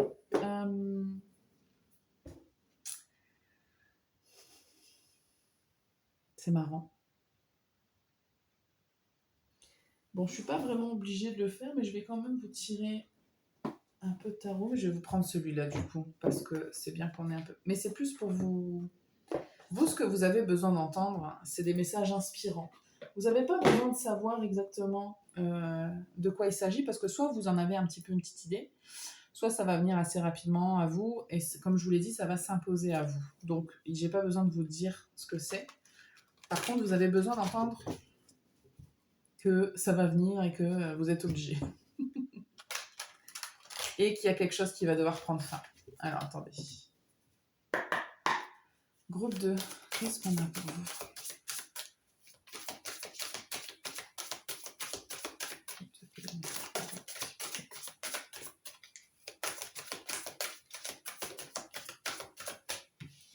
C'est marrant. Bon, je suis pas vraiment obligée de le faire, mais je vais quand même vous tirer un peu de tarot. Je vais vous prendre celui-là, du coup, parce que c'est bien qu'on ait un peu... Mais c'est plus pour vous... Vous, ce que vous avez besoin d'entendre, c'est des messages inspirants. Vous n'avez pas besoin de savoir exactement de quoi il s'agit, parce que soit vous en avez un petit peu une petite idée, soit ça va venir assez rapidement à vous, et comme je vous l'ai dit, ça va s'imposer à vous. Donc, j'ai pas besoin de vous dire ce que c'est. Par contre, vous avez besoin d'entendre que ça va venir et que vous êtes obligé. Et qu'il y a quelque chose qui va devoir prendre fin. Alors, attendez. Groupe 2, qu'est-ce qu'on a pour vous?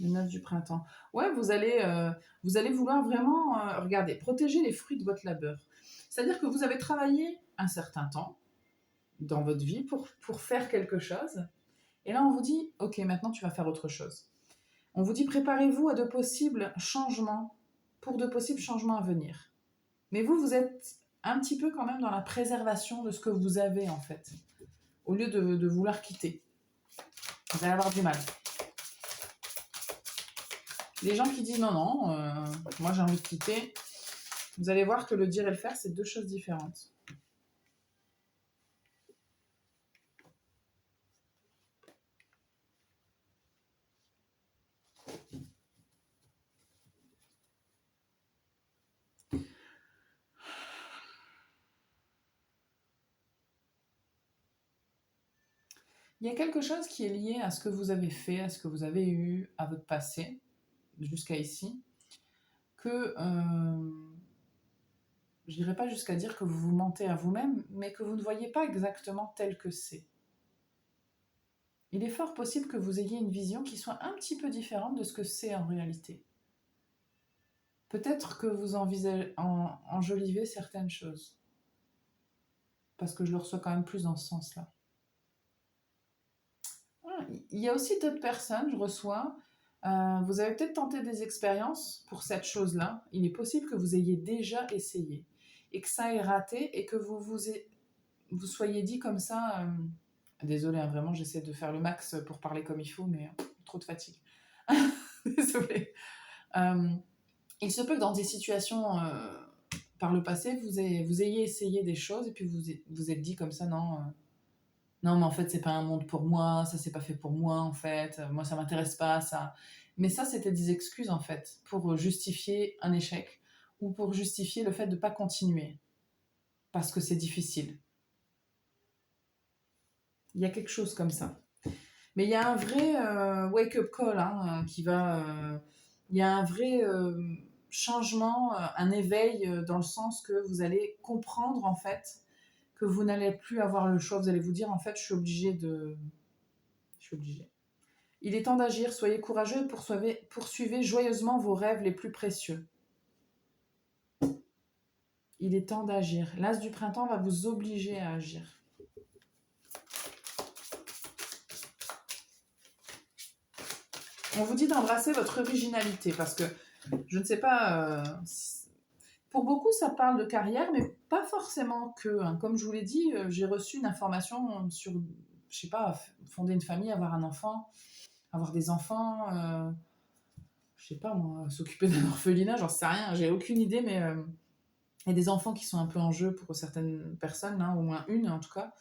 Le 9 du printemps. Ouais, vous allez vouloir vraiment, regardez, protéger les fruits de votre labeur. C'est-à-dire que vous avez travaillé un certain temps dans votre vie pour faire quelque chose. Et là, on vous dit, ok, maintenant tu vas faire autre chose. On vous dit, préparez-vous à de possibles changements, pour de possibles changements à venir. Mais vous êtes un petit peu quand même dans la préservation de ce que vous avez, en fait, au lieu de vouloir quitter. Vous allez avoir du mal. Les gens qui disent non, moi j'ai envie de quitter, vous allez voir que le dire et le faire, c'est deux choses différentes. Il y a quelque chose qui est lié à ce que vous avez fait, à ce que vous avez eu, à votre passé, jusqu'à ici, que je n'irai pas jusqu'à dire que vous vous mentez à vous-même, mais que vous ne voyez pas exactement tel que c'est. Il est fort possible que vous ayez une vision qui soit un petit peu différente de ce que c'est en réalité. Peut-être que vous enjolivez certaines choses, parce que je le reçois quand même plus dans ce sens-là. Il y a aussi d'autres personnes, je reçois, vous avez peut-être tenté des expériences pour cette chose-là. Il est possible que vous ayez déjà essayé et que ça ait raté et que vous soyez dit comme ça, désolée, hein, vraiment, j'essaie de faire le max pour parler comme il faut, mais trop de fatigue. Désolée. Il se peut que dans des situations par le passé, vous ayez essayé des choses et puis vous êtes dit comme ça, non, non, mais en fait, c'est pas un monde pour moi, ça c'est pas fait pour moi, en fait, moi ça m'intéresse pas, ça. Mais ça, c'était des excuses, en fait, pour justifier un échec ou pour justifier le fait de pas continuer parce que c'est difficile. Il y a quelque chose comme ça. Mais il y a un vrai wake-up call qui va. Il y a un vrai changement, un éveil dans le sens que vous allez comprendre en fait que vous n'allez plus avoir le choix. Vous allez vous dire en fait, je suis obligée de. Je suis obligée. Il est temps d'agir. Soyez courageux et poursuivez joyeusement vos rêves les plus précieux. Il est temps d'agir. L'as du printemps va vous obliger à agir. On vous dit d'embrasser votre originalité parce que je ne sais pas, pour beaucoup ça parle de carrière, mais pas forcément que. Comme je vous l'ai dit, j'ai reçu une information sur, je sais pas, fonder une famille, avoir un enfant, avoir des enfants, je sais pas moi, s'occuper d'un orphelinat, j'en sais rien, j'ai aucune idée, mais il y a des enfants qui sont un peu en jeu pour certaines personnes, hein, au moins une en tout cas.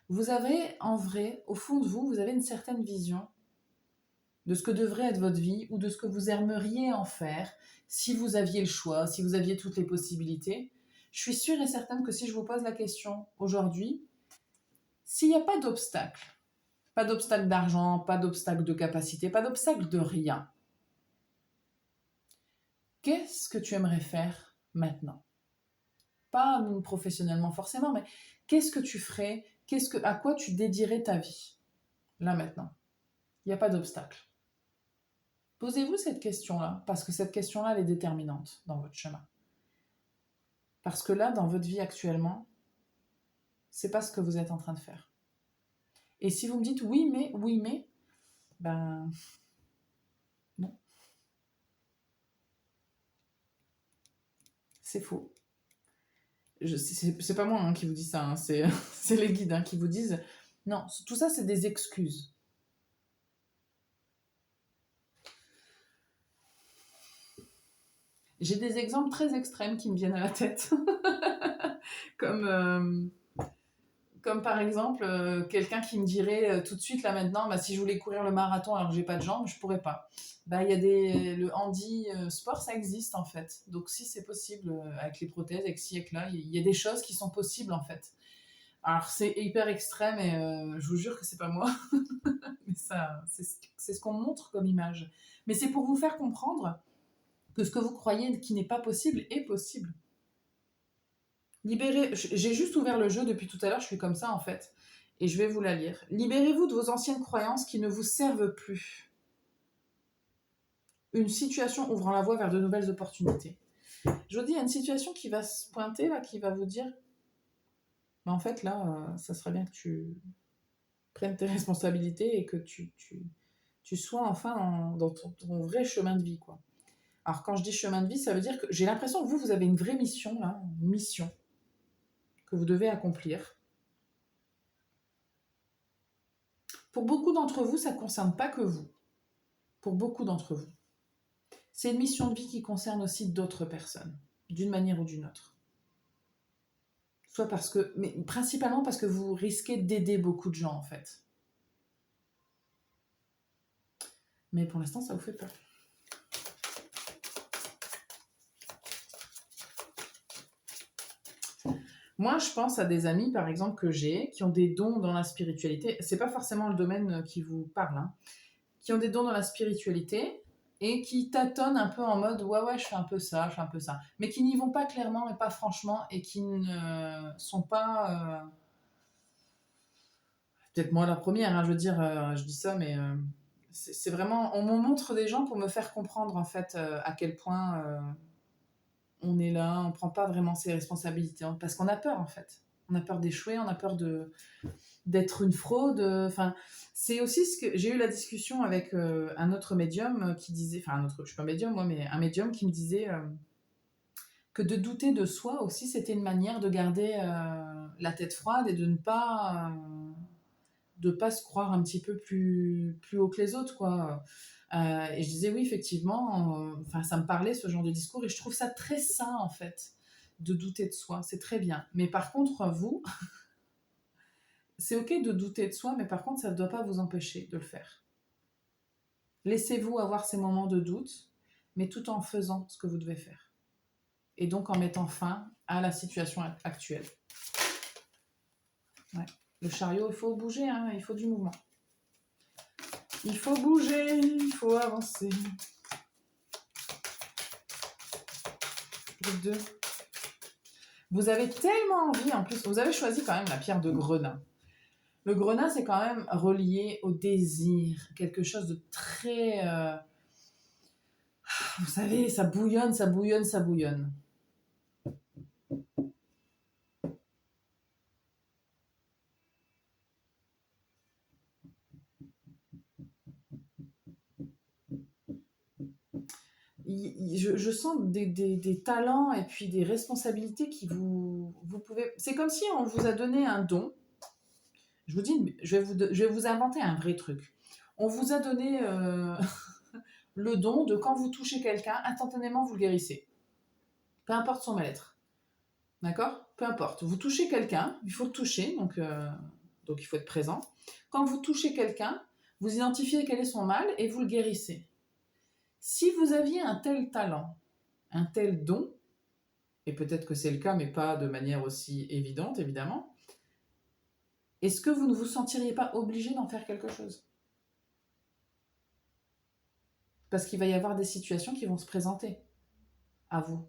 Vous avez en vrai, au fond de vous, vous avez une certaine vision de ce que devrait être votre vie ou de ce que vous aimeriez en faire si vous aviez le choix, si vous aviez toutes les possibilités. Je suis sûre et certaine que si je vous pose la question aujourd'hui, s'il n'y a pas d'obstacle d'argent, pas d'obstacle de capacité, pas d'obstacle de rien, qu'est-ce que tu aimerais faire maintenant? pas professionnellement forcément, mais qu'est-ce que tu ferais, à quoi tu dédierais ta vie, là maintenant? Il n'y a pas d'obstacle. Posez-vous cette question-là, parce que cette question-là, elle est déterminante dans votre chemin. Parce que là, dans votre vie actuellement, c'est pas ce que vous êtes en train de faire. Et si vous me dites oui, mais, ben non, c'est faux. C'est pas moi hein, qui vous dis ça, hein, c'est les guides hein, qui vous disent non, tout ça c'est des excuses. J'ai des exemples très extrêmes qui me viennent à la tête, comme, comme par exemple quelqu'un qui me dirait tout de suite là maintenant, bah, si je voulais courir le marathon alors que j'ai pas de jambes, je pourrais pas. Bah, y a le handi sport, ça existe en fait. Donc si c'est possible avec les prothèses, avec ci, avec là, il y a des choses qui sont possibles en fait. Alors c'est hyper extrême et je vous jure que c'est pas moi, mais ça, c'est ce qu'on montre comme image. Mais c'est pour vous faire comprendre que ce que vous croyez qui n'est pas possible est possible. Libérez, j'ai juste ouvert le jeu depuis tout à l'heure, je suis comme ça en fait, et je vais vous la lire. Libérez-vous de vos anciennes croyances qui ne vous servent plus. Une situation ouvrant la voie vers de nouvelles opportunités. Je vous dis, il y a une situation qui va se pointer là, qui va vous dire, mais en fait là, ça serait bien que tu prennes tes responsabilités et que tu sois enfin dans ton vrai chemin de vie, quoi. Alors quand je dis chemin de vie, ça veut dire que j'ai l'impression que vous avez une vraie mission là, une mission que vous devez accomplir. Pour beaucoup d'entre vous, ça ne concerne pas que vous. Pour beaucoup d'entre vous. C'est une mission de vie qui concerne aussi d'autres personnes, d'une manière ou d'une autre. Soit parce que, mais principalement parce que vous risquez d'aider beaucoup de gens en fait. Mais pour l'instant, ça vous fait peur. Moi, je pense à des amis, par exemple, que j'ai, qui ont des dons dans la spiritualité. C'est pas forcément le domaine qui vous parle, hein. Qui ont des dons dans la spiritualité et qui tâtonnent un peu en mode ouais, je fais un peu ça, je fais un peu ça. Mais qui n'y vont pas clairement et pas franchement et qui ne sont pas. Peut-être moi la première, hein, je veux dire, je dis ça, mais c'est vraiment. On me montre des gens pour me faire comprendre en fait à quel point on est là, on prend pas vraiment ses responsabilités, hein, parce qu'on a peur en fait. On a peur d'échouer, on a peur d'être une fraude. Enfin, c'est aussi ce que j'ai eu la discussion avec un autre médium qui disait, enfin un autre, je suis pas médium moi, mais un médium qui me disait que de douter de soi aussi, c'était une manière de garder la tête froide et de pas se croire un petit peu plus haut que les autres, quoi. Et je disais oui, effectivement, enfin ça me parlait ce genre de discours et je trouve ça très sain en fait de douter de soi, c'est très bien. Mais par contre, vous, c'est ok de douter de soi, mais par contre, ça ne doit pas vous empêcher de le faire. Laissez-vous avoir ces moments de doute, mais tout en faisant ce que vous devez faire. Et donc en mettant fin à la situation actuelle. Ouais. Le chariot, il faut bouger, hein, il faut du mouvement. Il faut bouger, il faut avancer. Groupe 2. Vous avez tellement envie, en plus, vous avez choisi quand même la pierre de grenat. Le grenat, c'est quand même relié au désir, quelque chose de très... vous savez, ça bouillonne, ça bouillonne, ça bouillonne. Je sens des talents et puis des responsabilités qui vous pouvez... C'est comme si on vous a donné un don. Je vous dis, je vais vous inventer un vrai truc. On vous a donné le don de quand vous touchez quelqu'un, instantanément vous le guérissez. Peu importe son mal-être. D'accord? Peu importe. Vous touchez quelqu'un, il faut le toucher, donc il faut être présent. Quand vous touchez quelqu'un, vous identifiez quel est son mal et vous le guérissez. Si vous aviez un tel talent, un tel don, et peut-être que c'est le cas, mais pas de manière aussi évidente, évidemment, est-ce que vous ne vous sentiriez pas obligé d'en faire quelque chose? Parce qu'il va y avoir des situations qui vont se présenter à vous.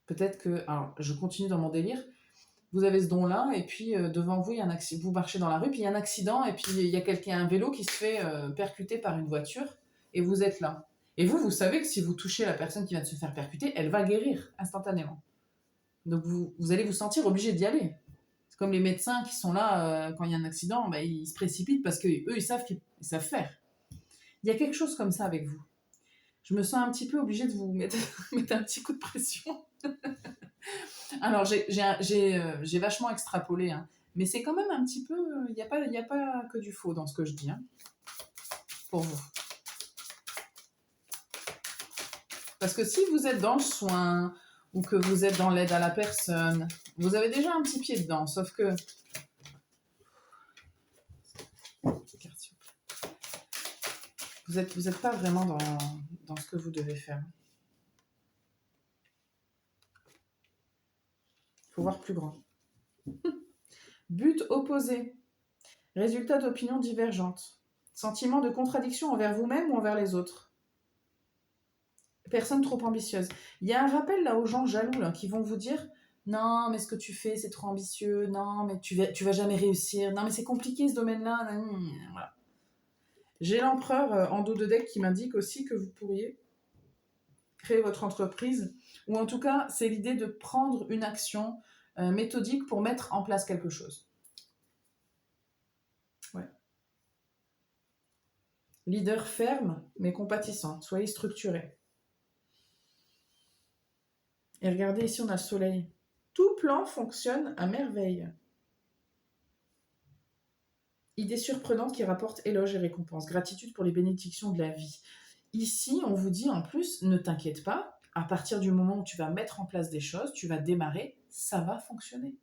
Peut-être que, alors je continue dans mon délire, vous avez ce don-là, et puis devant vous, il y a un accident, vous marchez dans la rue, puis il y a un accident, et puis il y a quelqu'un, un vélo qui se fait percuter par une voiture, et vous êtes là. Et vous savez que si vous touchez la personne qui vient de se faire percuter, elle va guérir instantanément. Donc vous allez vous sentir obligé d'y aller. C'est comme les médecins qui sont là quand il y a un accident, bah, ils se précipitent parce qu'eux, ils savent qu'ils savent faire. Il y a quelque chose comme ça avec vous. Je me sens un petit peu obligée de vous mettre, mettre un petit coup de pression. Alors, j'ai vachement extrapolé, hein, mais c'est quand même un petit peu. Il n'y a pas que du faux dans ce que je dis, hein, pour vous. Parce que si vous êtes dans le soin ou que vous êtes dans l'aide à la personne, vous avez déjà un petit pied dedans, sauf que. Vous êtes pas vraiment dans ce que vous devez faire. Il faut voir plus grand. But opposé. Résultat d'opinions divergentes. Sentiment de contradiction envers vous-même ou envers les autres. Personne trop ambitieuse. Il y a un rappel là aux gens jaloux là, qui vont vous dire non, mais ce que tu fais, c'est trop ambitieux. Non, mais tu vas jamais réussir. Non, mais c'est compliqué ce domaine-là. Voilà. J'ai l'empereur en dos de deck qui m'indique aussi que vous pourriez créer votre entreprise. Ou en tout cas, c'est l'idée de prendre une action méthodique pour mettre en place quelque chose. Ouais. Leader ferme, mais compatissant. Soyez structuré. Et regardez, ici, on a le soleil. Tout plan fonctionne à merveille. Idée surprenante qui rapporte éloge et récompense. Gratitude pour les bénédictions de la vie. Ici, on vous dit en plus, ne t'inquiète pas, à partir du moment où tu vas mettre en place des choses, tu vas démarrer, ça va fonctionner.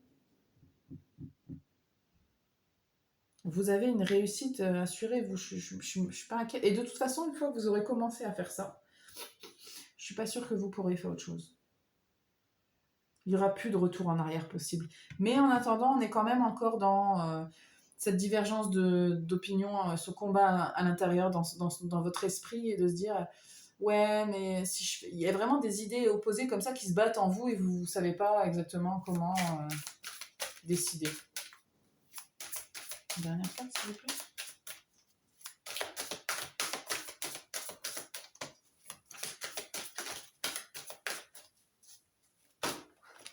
Vous avez une réussite assurée, je ne suis pas inquiète. Et de toute façon, une fois que vous aurez commencé à faire ça, je ne suis pas sûre que vous pourrez faire autre chose. Il n'y aura plus de retour en arrière possible. Mais en attendant, on est quand même encore dans cette divergence d'opinion, ce combat à l'intérieur, dans votre esprit, et de se dire ouais, mais si il y a vraiment des idées opposées comme ça qui se battent en vous et vous ne savez pas exactement comment décider. Dernière carte, s'il vous plaît.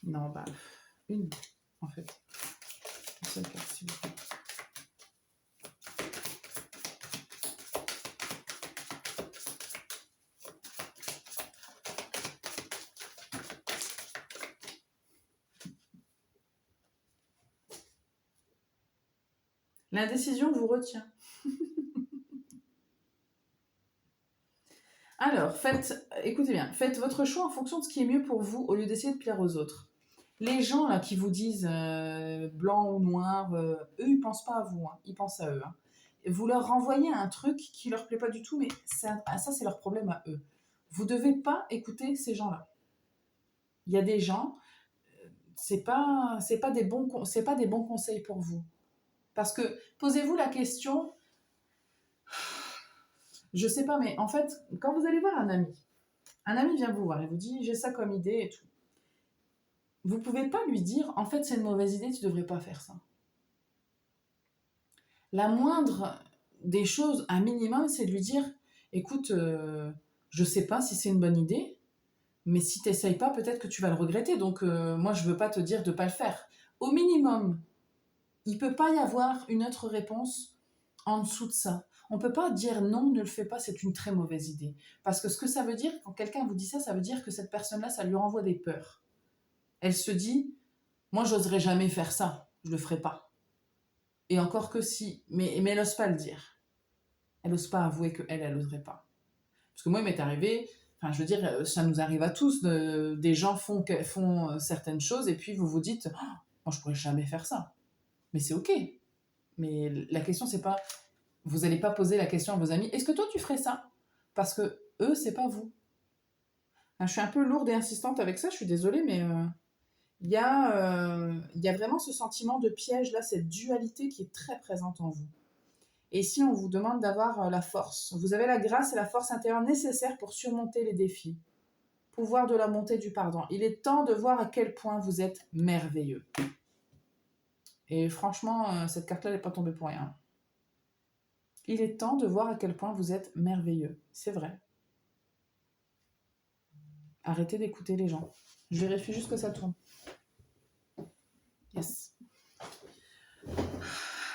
Non, bah, une, en fait. Une seule carte, s'il vous plaît. L'indécision vous retient. Alors, écoutez bien, faites votre choix en fonction de ce qui est mieux pour vous au lieu d'essayer de plaire aux autres. Les gens là qui vous disent blanc ou noir, eux ils pensent pas à vous, hein, ils pensent à eux. Hein. Vous leur renvoyez un truc qui leur plaît pas du tout, mais ça c'est leur problème à eux. Vous devez pas écouter ces gens-là. Il y a des gens, c'est pas des bons conseils pour vous. Parce que posez-vous la question, je sais pas, mais en fait, quand vous allez voir un ami vient vous voir et vous dit j'ai ça comme idée et tout. Vous pouvez pas lui dire en fait c'est une mauvaise idée, tu devrais pas faire ça. La moindre des choses, un minimum, c'est de lui dire écoute, je sais pas si c'est une bonne idée, mais si tu n'essayes pas, peut-être que tu vas le regretter. Donc moi je veux pas te dire de pas le faire. Au minimum, il peut pas y avoir une autre réponse en dessous de ça. On peut pas dire non, ne le fais pas, c'est une très mauvaise idée. Parce que ce que ça veut dire, quand quelqu'un vous dit ça, ça veut dire que cette personne-là, ça lui renvoie des peurs. Elle se dit, moi, j'oserais jamais faire ça, je le ferai pas. Et encore que si, mais elle n'ose pas le dire. Elle n'ose pas avouer qu'elle n'oserait pas. Parce que moi, il m'est arrivé, enfin, je veux dire, ça nous arrive à tous, des gens font certaines choses et puis vous vous dites, oh, moi, je pourrais jamais faire ça. Mais c'est ok. Mais la question, c'est pas, vous n'allez pas poser la question à vos amis, est-ce que toi, tu ferais ça? Parce que eux, c'est pas vous. Enfin, je suis un peu lourde et insistante avec ça, je suis désolée, mais il y a vraiment ce sentiment de piège, là, cette dualité qui est très présente en vous. Et si on vous demande d'avoir la force, vous avez la grâce et la force intérieure nécessaires pour surmonter les défis, pouvoir de la montée du pardon. Il est temps de voir à quel point vous êtes merveilleux. Et franchement, cette carte-là n'est pas tombée pour rien. Il est temps de voir à quel point vous êtes merveilleux. C'est vrai. Arrêtez d'écouter les gens. Je vérifie juste que ça tourne. Yes.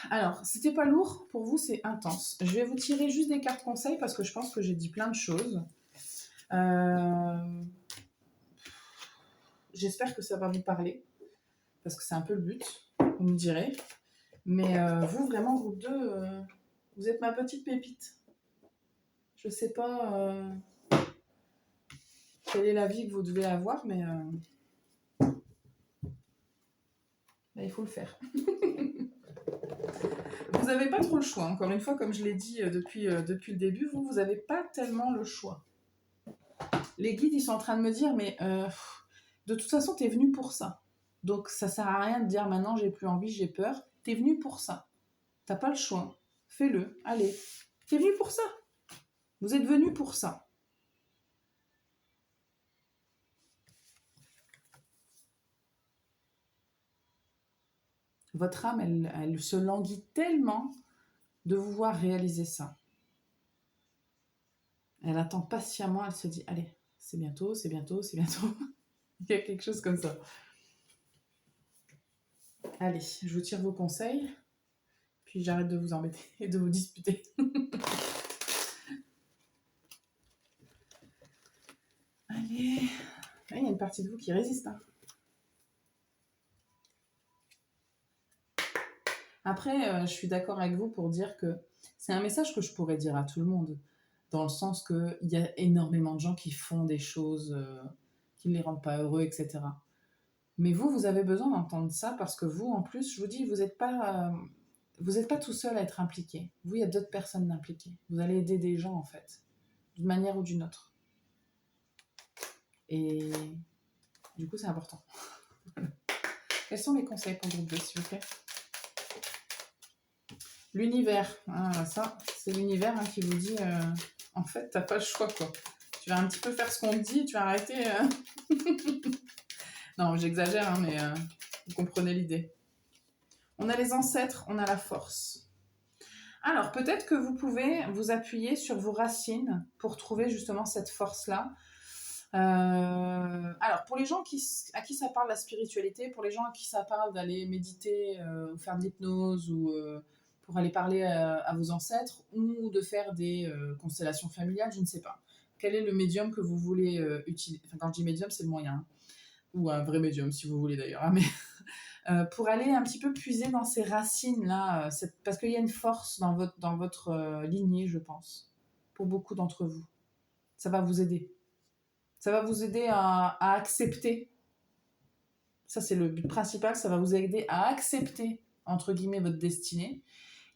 Alors, c'était pas lourd, pour vous, c'est intense. Je vais vous tirer juste des cartes conseils parce que je pense que j'ai dit plein de choses. J'espère que ça va vous parler parce que c'est un peu le but, vous me direz. Mais vous, vraiment, groupe 2, vous êtes ma petite pépite. Je sais pas quelle est la vie que vous devez avoir, mais il faut le faire. Vous n'avez pas trop le choix. Encore une fois, comme je l'ai dit depuis le début, vous n'avez pas tellement le choix. Les guides, ils sont en train de me dire, mais de toute façon, tu es venu pour ça. Donc, ça sert à rien de dire maintenant, j'ai plus envie, j'ai peur. Tu es venu pour ça. T'as pas le choix. Fais-le. Allez. Tu es venu pour ça. Vous êtes venu pour ça. Votre âme, elle se languit tellement de vous voir réaliser ça. Elle attend patiemment, elle se dit, allez, c'est bientôt, c'est bientôt, c'est bientôt. Il y a quelque chose comme ça. Allez, je vous tire vos conseils, puis j'arrête de vous embêter et de vous disputer. Allez, il y a une partie de vous qui résiste. Hein. Après, je suis d'accord avec vous pour dire que c'est un message que je pourrais dire à tout le monde, dans le sens qu'il y a énormément de gens qui font des choses qui ne les rendent pas heureux, etc. Mais vous avez besoin d'entendre ça parce que vous, en plus, je vous dis, vous n'êtes pas tout seul à être impliqué. Vous, il y a d'autres personnes impliquées. Vous allez aider des gens, en fait, d'une manière ou d'une autre. Et du coup, c'est important. Quels sont les conseils pour le groupe 2, s'il vous plaît? L'univers, ah, ça, c'est l'univers qui vous dit, en fait, t'as pas le choix, quoi. Tu vas un petit peu faire ce qu'on te dit, tu vas arrêter. Non, j'exagère, mais vous comprenez l'idée. On a les ancêtres, on a la force. Alors, peut-être que vous pouvez vous appuyer sur vos racines pour trouver justement cette force-là. Alors, pour les gens à qui ça parle la spiritualité, pour les gens à qui ça parle d'aller méditer ou faire de l'hypnose ou pour aller parler à vos ancêtres ou de faire des constellations familiales, je ne sais pas. Quel est le médium que vous voulez utiliser? Enfin, quand je dis médium, c'est le moyen. Hein. Ou un vrai médium, si vous voulez d'ailleurs. Hein, mais pour aller un petit peu puiser dans ces racines-là, parce qu'il y a une force dans votre lignée, je pense, pour beaucoup d'entre vous. Ça va vous aider. Ça va vous aider à accepter. Ça, c'est le but principal. Ça va vous aider à accepter, entre guillemets, votre destinée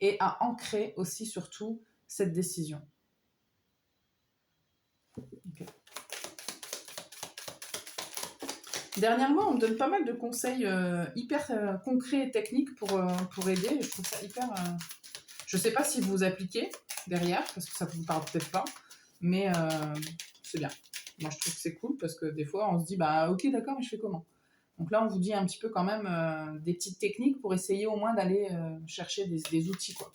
et à ancrer aussi, surtout, cette décision. Okay. Dernièrement, on me donne pas mal de conseils hyper concrets et techniques pour aider. Je trouve ça hyper... Je sais pas si vous appliquez derrière, parce que ça vous parle peut-être pas, mais c'est bien. Moi, je trouve que c'est cool, parce que des fois, on se dit, bah ok, d'accord, mais je fais comment? Donc là, on vous dit un petit peu quand même des petites techniques pour essayer au moins d'aller chercher des outils, quoi.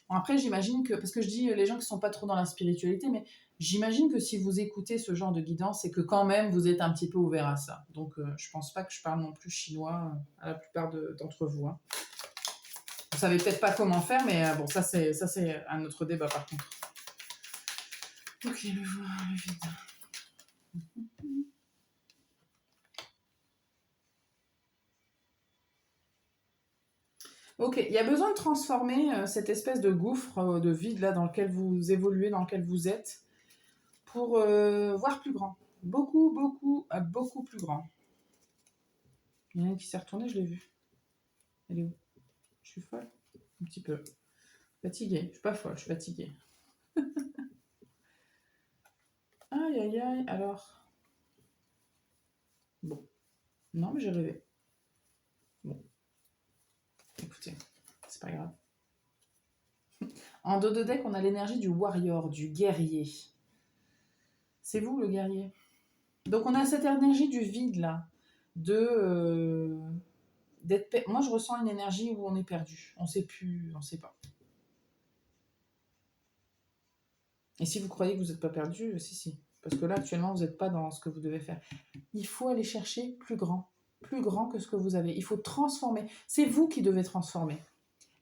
Bon, après, j'imagine que, parce que je dis les gens qui sont pas trop dans la spiritualité, mais j'imagine que si vous écoutez ce genre de guidance, c'est que quand même vous êtes un petit peu ouvert à ça. Donc, je pense pas que je parle non plus chinois à la plupart d'entre vous. Hein. Vous savez peut-être pas comment faire, mais bon, ça c'est un autre débat par contre. Ok, le vide. Ok, il y a besoin de transformer cette espèce de gouffre de vide là dans lequel vous évoluez, dans lequel vous êtes, pour voir plus grand. Beaucoup, beaucoup plus grand. Il y en a une qui s'est retournée, je l'ai vue. Elle est où? Je suis folle? Un petit peu. Fatiguée. Je suis pas folle, je suis fatiguée. Aïe, aïe, aïe. Alors. Bon. Non, mais j'ai rêvé. Bon. Écoutez, c'est pas grave. En dos de deck, on a l'énergie du warrior, du guerrier. C'est vous le guerrier. Donc on a cette énergie du vide là, moi je ressens une énergie où on est perdu, on sait plus, on sait pas. Et si vous croyez que vous n'êtes pas perdu, si. Parce que là actuellement vous n'êtes pas dans ce que vous devez faire. Il faut aller chercher plus grand que ce que vous avez. Il faut transformer. C'est vous qui devez transformer.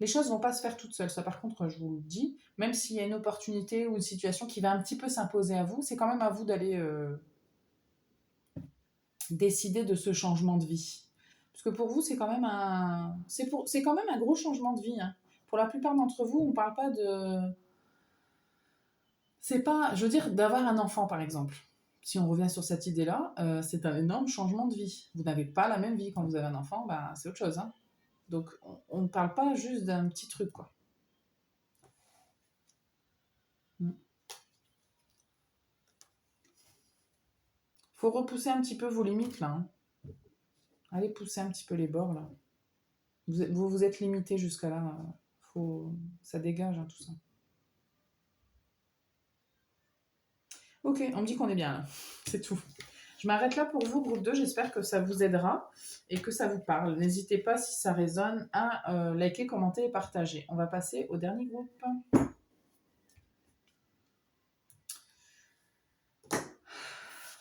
Les choses ne vont pas se faire toutes seules. Ça, par contre, je vous le dis, même s'il y a une opportunité ou une situation qui va un petit peu s'imposer à vous, c'est quand même à vous d'aller décider de ce changement de vie. Parce que pour vous, c'est quand même c'est quand même un gros changement de vie. Hein. Pour la plupart d'entre vous, on ne parle pas de... C'est pas... Je veux dire, d'avoir un enfant, par exemple. Si on revient sur cette idée-là, c'est un énorme changement de vie. Vous n'avez pas la même vie quand vous avez un enfant, bah, c'est autre chose. Hein. Donc, on ne parle pas juste d'un petit truc, quoi. Faut repousser un petit peu vos limites, là. Hein. Allez pousser un petit peu les bords, là. Vous êtes limité jusqu'à là. Ça dégage, hein, tout ça. Ok, on me dit qu'on est bien, là. C'est tout. Je m'arrête là pour vous, groupe 2. J'espère que ça vous aidera et que ça vous parle. N'hésitez pas, si ça résonne, à liker, commenter et partager. On va passer au dernier groupe.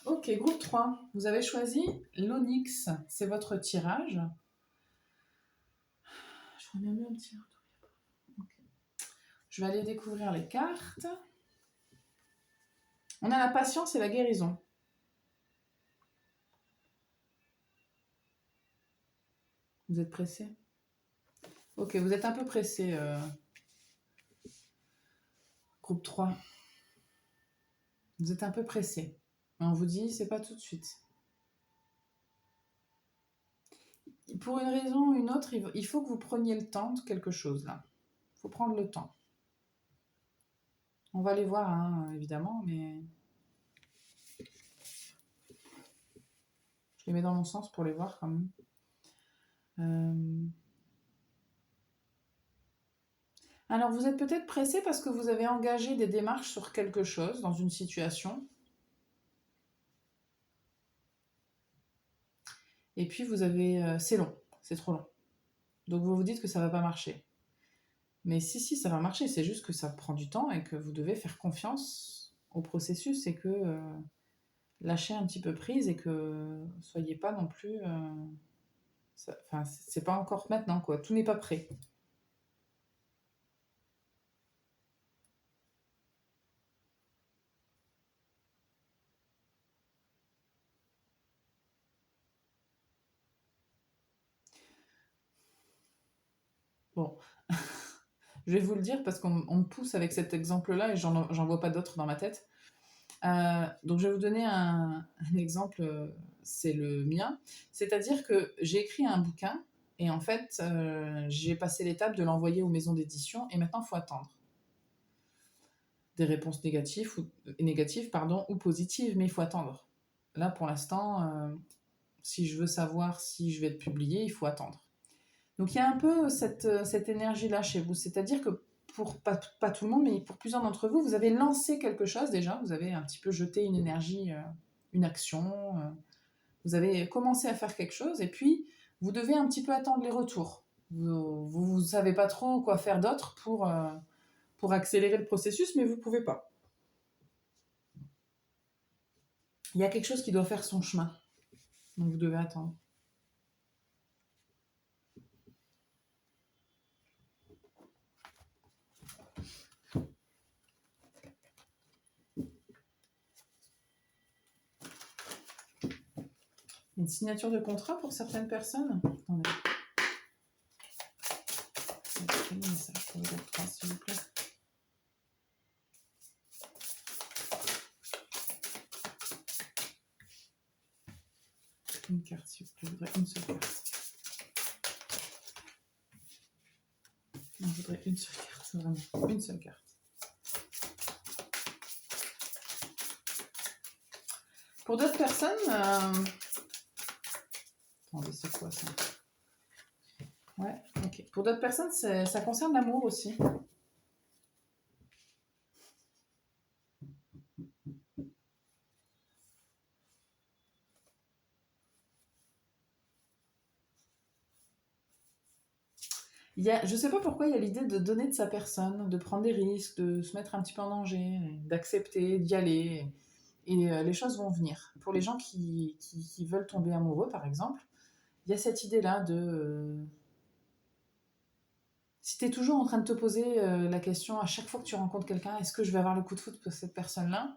Ok, groupe 3. Vous avez choisi l'Onyx. C'est votre tirage. Je remets mieux un petit retour. Okay. Je vais aller découvrir les cartes. On a la patience et la guérison. Vous êtes pressé? Ok, vous êtes un peu pressé. Groupe 3. Vous êtes un peu pressé. On vous dit, c'est pas tout de suite. Pour une raison ou une autre, il faut que vous preniez le temps de quelque chose, là. Il faut prendre le temps. On va les voir, hein, évidemment, mais... Je les mets dans mon sens pour les voir, quand même. Alors, vous êtes peut-être pressé parce que vous avez engagé des démarches sur quelque chose, dans une situation. Et puis, vous avez... c'est long, c'est trop long. Donc, vous vous dites que ça ne va pas marcher. Mais si, ça va marcher. C'est juste que ça prend du temps et que vous devez faire confiance au processus et que lâchez un petit peu prise et que soyez pas non plus... Enfin, c'est pas encore maintenant, quoi. Tout n'est pas prêt. Bon, je vais vous le dire parce qu'on me pousse avec cet exemple-là et j'en vois pas d'autres dans ma tête. Donc je vais vous donner un exemple, c'est le mien. C'est-à-dire que j'ai écrit un bouquin et en fait, j'ai passé l'étape de l'envoyer aux maisons d'édition et maintenant, il faut attendre. Des réponses négatives ou positives, mais il faut attendre. Là, pour l'instant, si je veux savoir si je vais être publié, il faut attendre. Donc il y a un peu cette énergie-là chez vous, c'est-à-dire que pour pas tout le monde, mais pour plusieurs d'entre vous, vous avez lancé quelque chose déjà, vous avez un petit peu jeté une énergie, une action, vous avez commencé à faire quelque chose, et puis vous devez un petit peu attendre les retours. Vous ne savez pas trop quoi faire d'autre pour accélérer le processus, mais vous ne pouvez pas. Il y a quelque chose qui doit faire son chemin, donc vous devez attendre. Une signature de contrat pour certaines personnes. Attendez. Un message pour le groupe 3, s'il vous plaît. Une carte, s'il vous plaît. Je voudrais une seule carte. Non, je voudrais une seule carte, vraiment. Une seule carte. Pour d'autres personnes... Attendez, c'est quoi ça? Ouais, ok. Pour d'autres personnes, ça concerne l'amour aussi. Je sais pas pourquoi il y a l'idée de donner de sa personne, de prendre des risques, de se mettre un petit peu en danger, d'accepter, d'y aller. Et les choses vont venir. Pour les gens qui veulent tomber amoureux, par exemple, il y a cette idée-là de... si tu es toujours en train de te poser la question à chaque fois que tu rencontres quelqu'un, est-ce que je vais avoir le coup de foudre pour cette personne-là?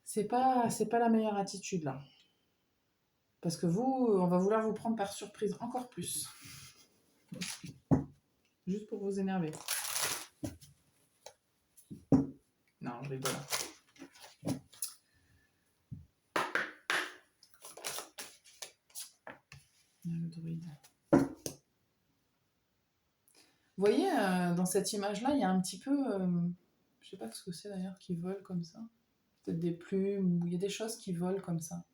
C'est pas la meilleure attitude, là. Parce que vous, on va vouloir vous prendre par surprise encore plus. Juste pour vous énerver. Non, je rigole. Le druide. Vous voyez, dans cette image-là, il y a un petit peu... je sais pas ce que c'est d'ailleurs qui vole comme ça. Peut-être des plumes, ou il y a des choses qui volent comme ça.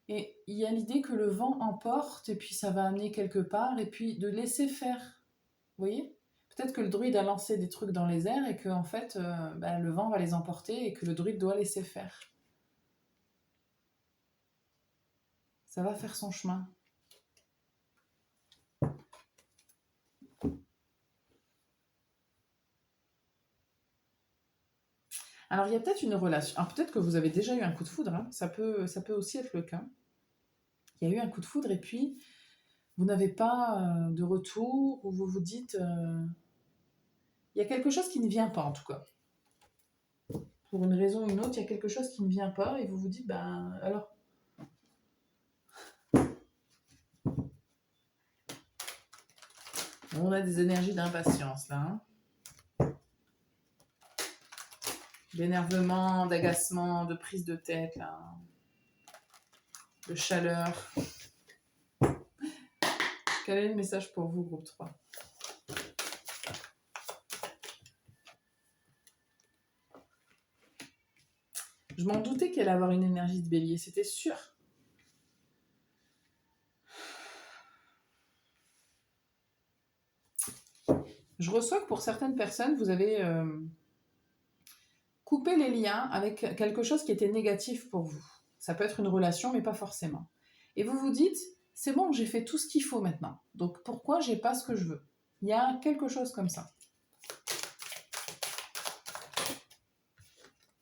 Et il y a l'idée que le vent emporte, et puis ça va amener quelque part, et puis de laisser faire. Vous voyez? Peut-être que le druide a lancé des trucs dans les airs, et que en fait, le vent va les emporter, et que le druide doit laisser faire. Ça va faire son chemin. Alors, il y a peut-être une relation. Alors, peut-être que vous avez déjà eu un coup de foudre, hein. Ça peut aussi être le cas. Il y a eu un coup de foudre, et puis vous n'avez pas de retour, ou vous vous dites... il y a quelque chose qui ne vient pas, en tout cas. Pour une raison ou une autre, il y a quelque chose qui ne vient pas, et vous vous dites, alors... On a des énergies d'impatience, là. Hein, d'énervement, d'agacement, de prise de tête, là. De chaleur. Quel est le message pour vous, groupe 3? Je m'en doutais qu'elle allait avoir une énergie de bélier, c'était sûr. Je reçois que pour certaines personnes, vous avez coupé les liens avec quelque chose qui était négatif pour vous. Ça peut être une relation, mais pas forcément. Et vous vous dites, c'est bon, j'ai fait tout ce qu'il faut maintenant. Donc pourquoi j'ai pas ce que je veux? Il y a quelque chose comme ça.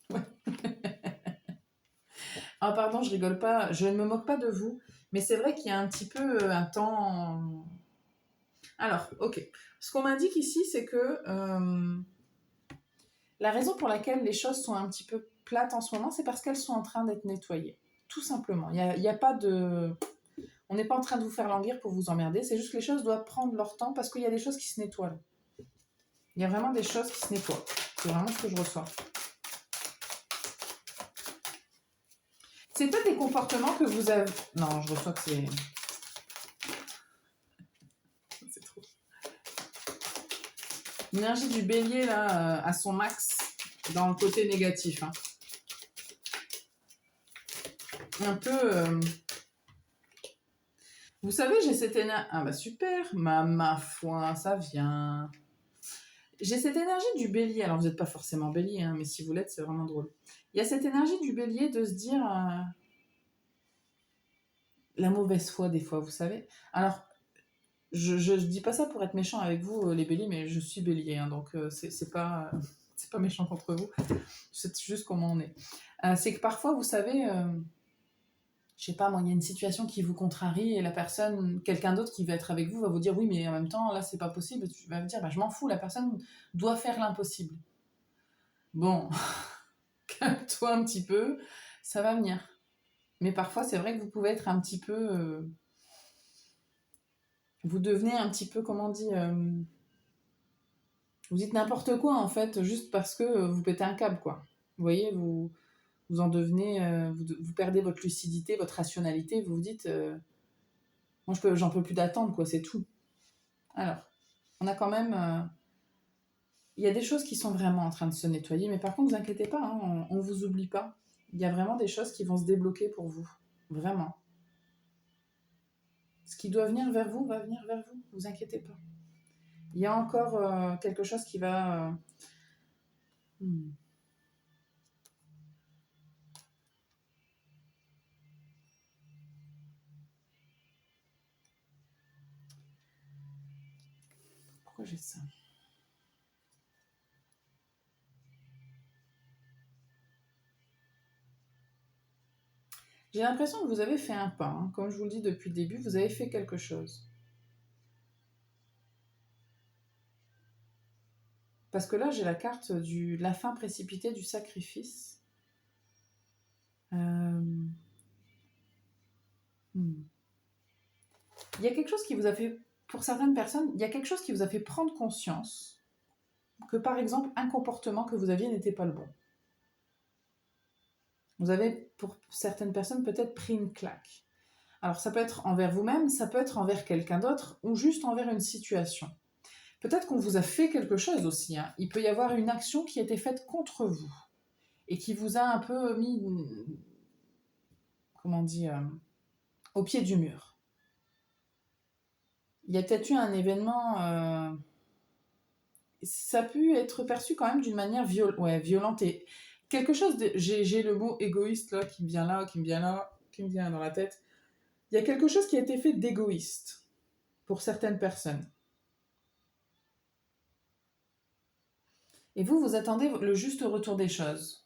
Ouais. Ah pardon, je rigole pas, je ne me moque pas de vous, mais c'est vrai qu'il y a un petit peu un temps... Alors, ok. Ce qu'on m'indique ici, c'est que la raison pour laquelle les choses sont un petit peu plates en ce moment, c'est parce qu'elles sont en train d'être nettoyées. Tout simplement. Il y a pas de... On n'est pas en train de vous faire languir pour vous emmerder, c'est juste que les choses doivent prendre leur temps parce qu'il y a des choses qui se nettoient. Il y a vraiment des choses qui se nettoient. C'est vraiment ce que je reçois. C'est peut-être des comportements que vous avez... Non, je reçois que c'est... C'est trop. L'énergie du bélier, là, à son max, dans le côté négatif. Hein. Un peu... Vous savez, j'ai cette énergie... Ah bah super, ma foi, ça vient... J'ai cette énergie du bélier, alors vous n'êtes pas forcément bélier, hein, mais si vous l'êtes, c'est vraiment drôle. Il y a cette énergie du bélier de se dire... la mauvaise foi, des fois, vous savez. Alors, je dis pas ça pour être méchant avec vous, les béliers, mais je suis bélier, hein, donc c'est pas méchant contre vous. C'est juste comment on est. C'est que parfois, vous savez... je sais pas, moi, il y a une situation qui vous contrarie et la personne, quelqu'un d'autre qui va être avec vous va vous dire oui, mais en même temps, là, c'est pas possible. Et tu vas me dire, je m'en fous, la personne doit faire l'impossible. Bon, calme-toi un petit peu, ça va venir. Mais parfois, c'est vrai que vous pouvez être un petit peu... vous devenez un petit peu, comment on dit... vous dites n'importe quoi, en fait, juste parce que vous pétez un câble, quoi. Vous voyez, vous en devenez... vous perdez votre lucidité, votre rationalité, vous vous dites... moi, j'en peux plus d'attendre, quoi, c'est tout. Alors, on a quand même... il y a des choses qui sont vraiment en train de se nettoyer, mais par contre, ne vous inquiétez pas, hein, on ne vous oublie pas. Il y a vraiment des choses qui vont se débloquer pour vous. Vraiment. Ce qui doit venir vers vous va venir vers vous. Ne vous inquiétez pas. Il y a encore quelque chose qui va... Pourquoi j'ai ça? J'ai l'impression que vous avez fait un pas. Hein. Comme je vous le dis depuis le début, vous avez fait quelque chose. Parce que là, j'ai la carte de la fin précipitée du sacrifice. Il y a quelque chose qui vous a fait, pour certaines personnes, il y a quelque chose qui vous a fait prendre conscience que, par exemple, un comportement que vous aviez n'était pas le bon. Vous avez, pour certaines personnes, peut-être pris une claque. Alors, ça peut être envers vous-même, ça peut être envers quelqu'un d'autre, ou juste envers une situation. Peut-être qu'on vous a fait quelque chose aussi. Hein. Il peut y avoir une action qui a été faite contre vous et qui vous a un peu mis, comment dire, au pied du mur. Il y a peut-être eu un événement, ça a pu être perçu quand même d'une manière violente et quelque chose de, j'ai le mot égoïste là qui me vient là, qui me vient dans la tête. Il y a quelque chose qui a été fait d'égoïste pour certaines personnes. Et vous, vous attendez le juste retour des choses.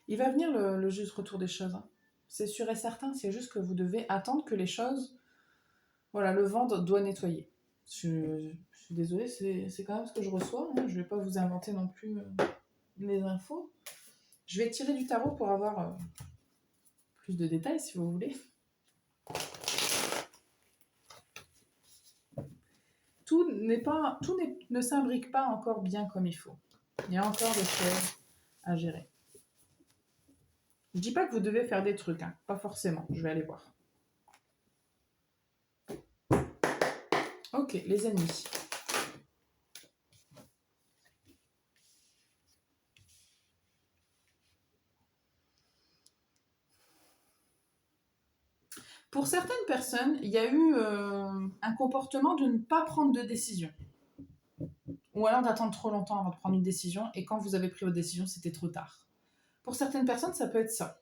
Il va venir le juste retour des choses. Hein. C'est sûr et certain, c'est juste que vous devez attendre que les choses... Voilà, le vent doit nettoyer. Je suis désolée, c'est quand même ce que je reçois. Hein. Je ne vais pas vous inventer non plus les infos. Je vais tirer du tarot pour avoir plus de détails, si vous voulez. Tout ne s'imbrique pas encore bien comme il faut. Il y a encore des choses à gérer. Je dis pas que vous devez faire des trucs, hein. Pas forcément. Je vais aller voir. Ok, les ennemis. Pour certaines personnes, il y a eu un comportement de ne pas prendre de décision. Ou alors d'attendre trop longtemps avant de prendre une décision, et quand vous avez pris votre décision, c'était trop tard. Pour certaines personnes, ça peut être ça.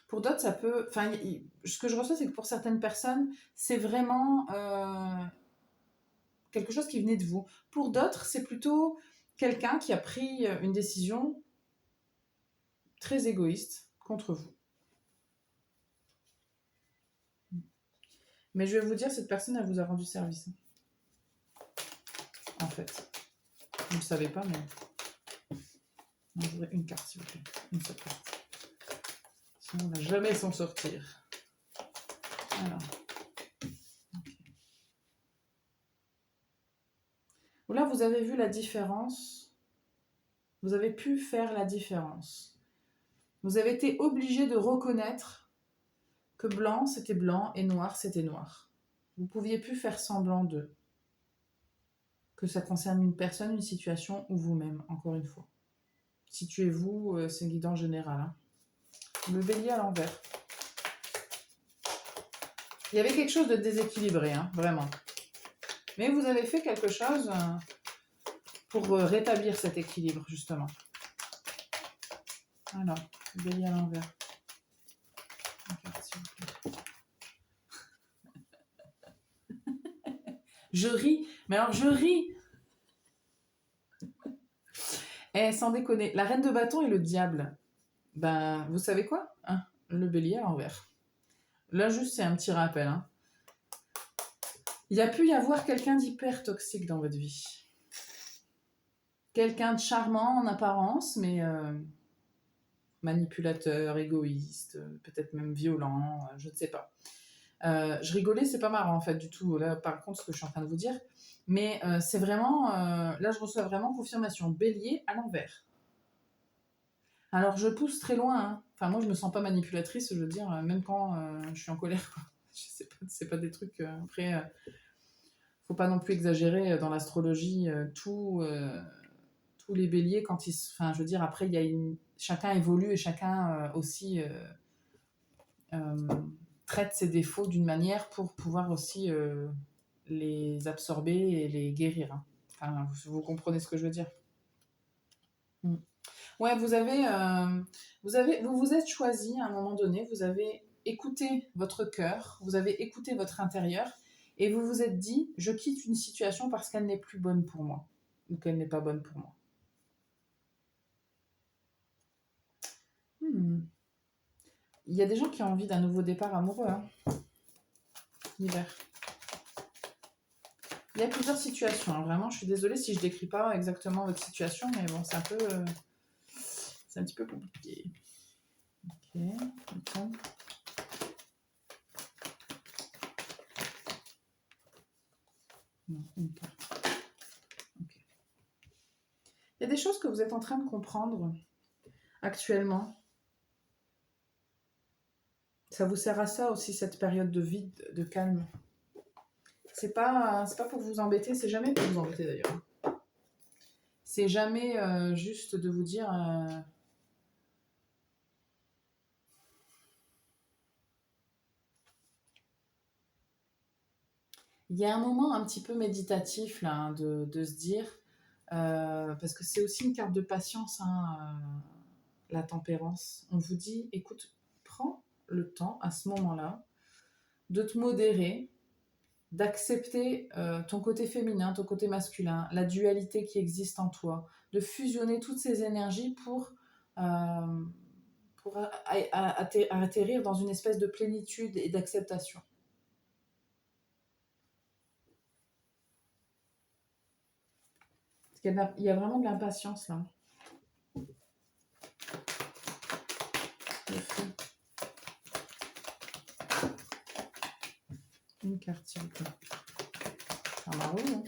Pour d'autres, ça peut... Enfin, ce que je reçois, c'est que pour certaines personnes, c'est vraiment quelque chose qui venait de vous. Pour d'autres, c'est plutôt quelqu'un qui a pris une décision très égoïste contre vous. Mais je vais vous dire, cette personne, elle vous a rendu service. En fait. Vous ne le savez pas, mais... Je voudrais une carte, s'il vous plaît. Une seule carte. Sinon, on ne va jamais s'en sortir. Alors. Okay. Là, vous avez vu la différence. Vous avez pu faire la différence. Vous avez été obligé de reconnaître que blanc, c'était blanc et noir, c'était noir. Vous ne pouviez plus faire semblant d'eux. Que ça concerne une personne, une situation ou vous-même, encore une fois. Situez-vous, c'est une guidance générale. Hein. Le bélier à l'envers. Il y avait quelque chose de déséquilibré, hein, vraiment. Mais vous avez fait quelque chose pour rétablir cet équilibre, justement. Alors, le bélier à l'envers. Je ris, mais alors je ris. Eh, sans déconner, la reine de bâton et le diable. Ben, vous savez quoi hein? Le bélier à l'envers. Là, juste, c'est un petit rappel. Hein. Il y a pu y avoir quelqu'un d'hyper toxique dans votre vie. Quelqu'un de charmant en apparence, mais manipulateur, égoïste, peut-être même violent, je ne sais pas. Je rigolais, c'est pas marrant en fait du tout, là par contre ce que je suis en train de vous dire. Mais c'est vraiment, là je reçois vraiment confirmation, bélier à l'envers. Alors je pousse très loin, hein. Enfin moi je me sens pas manipulatrice, je veux dire, même quand je suis en colère, quoi. Je sais pas, c'est pas des trucs, après, faut pas non plus exagérer dans l'astrologie, tous les béliers, quand ils, enfin je veux dire, après il y a chacun évolue et chacun aussi traite ses défauts d'une manière pour pouvoir aussi les absorber et les guérir. Hein. Enfin, vous comprenez ce que je veux dire. Mm. Ouais, vous vous êtes choisi à un moment donné, vous avez écouté votre cœur, vous avez écouté votre intérieur, et vous vous êtes dit, je quitte une situation parce qu'elle n'est plus bonne pour moi, ou qu'elle n'est pas bonne pour moi. Hmm. Il y a des gens qui ont envie d'un nouveau départ amoureux, hein, l'hiver. Il y a plusieurs situations, hein, vraiment, je suis désolée si je décris pas exactement votre situation, mais bon, c'est un peu... c'est un petit peu compliqué. Ok, attends. Non, une carte. Ok. Il y a des choses que vous êtes en train de comprendre actuellement. Ça vous sert à ça aussi, cette période de vide, de calme. C'est pas pour vous embêter, c'est jamais pour vous embêter d'ailleurs. C'est jamais juste de vous dire... Il y a un moment un petit peu méditatif là, hein, de se dire, parce que c'est aussi une carte de patience, hein, la tempérance. On vous dit, écoute, prends le temps à ce moment-là de te modérer, d'accepter ton côté féminin, ton côté masculin, la dualité qui existe en toi, de fusionner toutes ces énergies euh, pour atterrir dans une espèce de plénitude et d'acceptation. Parce qu'il y a vraiment de l'impatience là. Une carte, s'il vous plaît. Un marron, hein.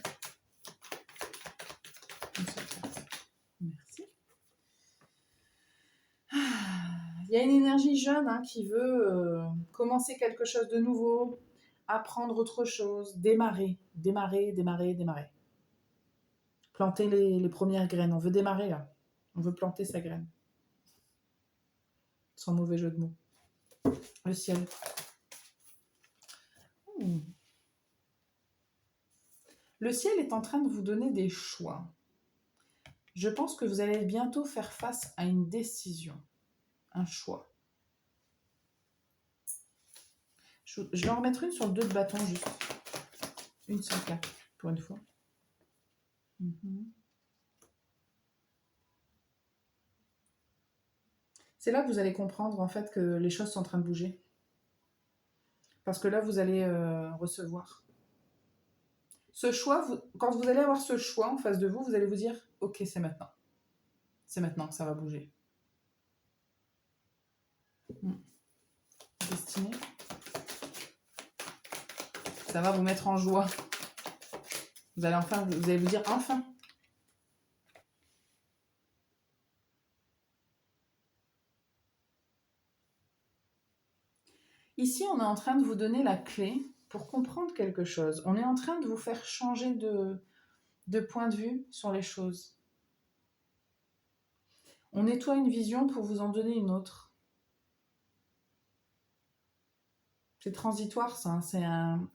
Une seule carte. Merci. Il y a une énergie jeune, hein, qui veut commencer quelque chose de nouveau, apprendre autre chose, démarrer. Planter les premières graines. On veut démarrer là. On veut planter sa graine. Sans mauvais jeu de mots. Le ciel. Hmm. Le ciel est en train de vous donner des choix. Je pense que vous allez bientôt faire face à une décision, un choix. Je vais en remettre une sur le 2 de bâton, juste. Une seule carte, pour une fois. C'est là que vous allez comprendre en fait que les choses sont en train de bouger. Parce que là, vous allez recevoir. Ce choix, quand vous allez avoir ce choix en face de vous, vous allez vous dire, ok, c'est maintenant. C'est maintenant que ça va bouger. Destinée. Ça va vous mettre en joie. Vous allez vous dire enfin. Ici, on est en train de vous donner la clé pour comprendre quelque chose. On est en train de vous faire changer de point de vue sur les choses. On nettoie une vision pour vous en donner une autre. C'est transitoire, ça.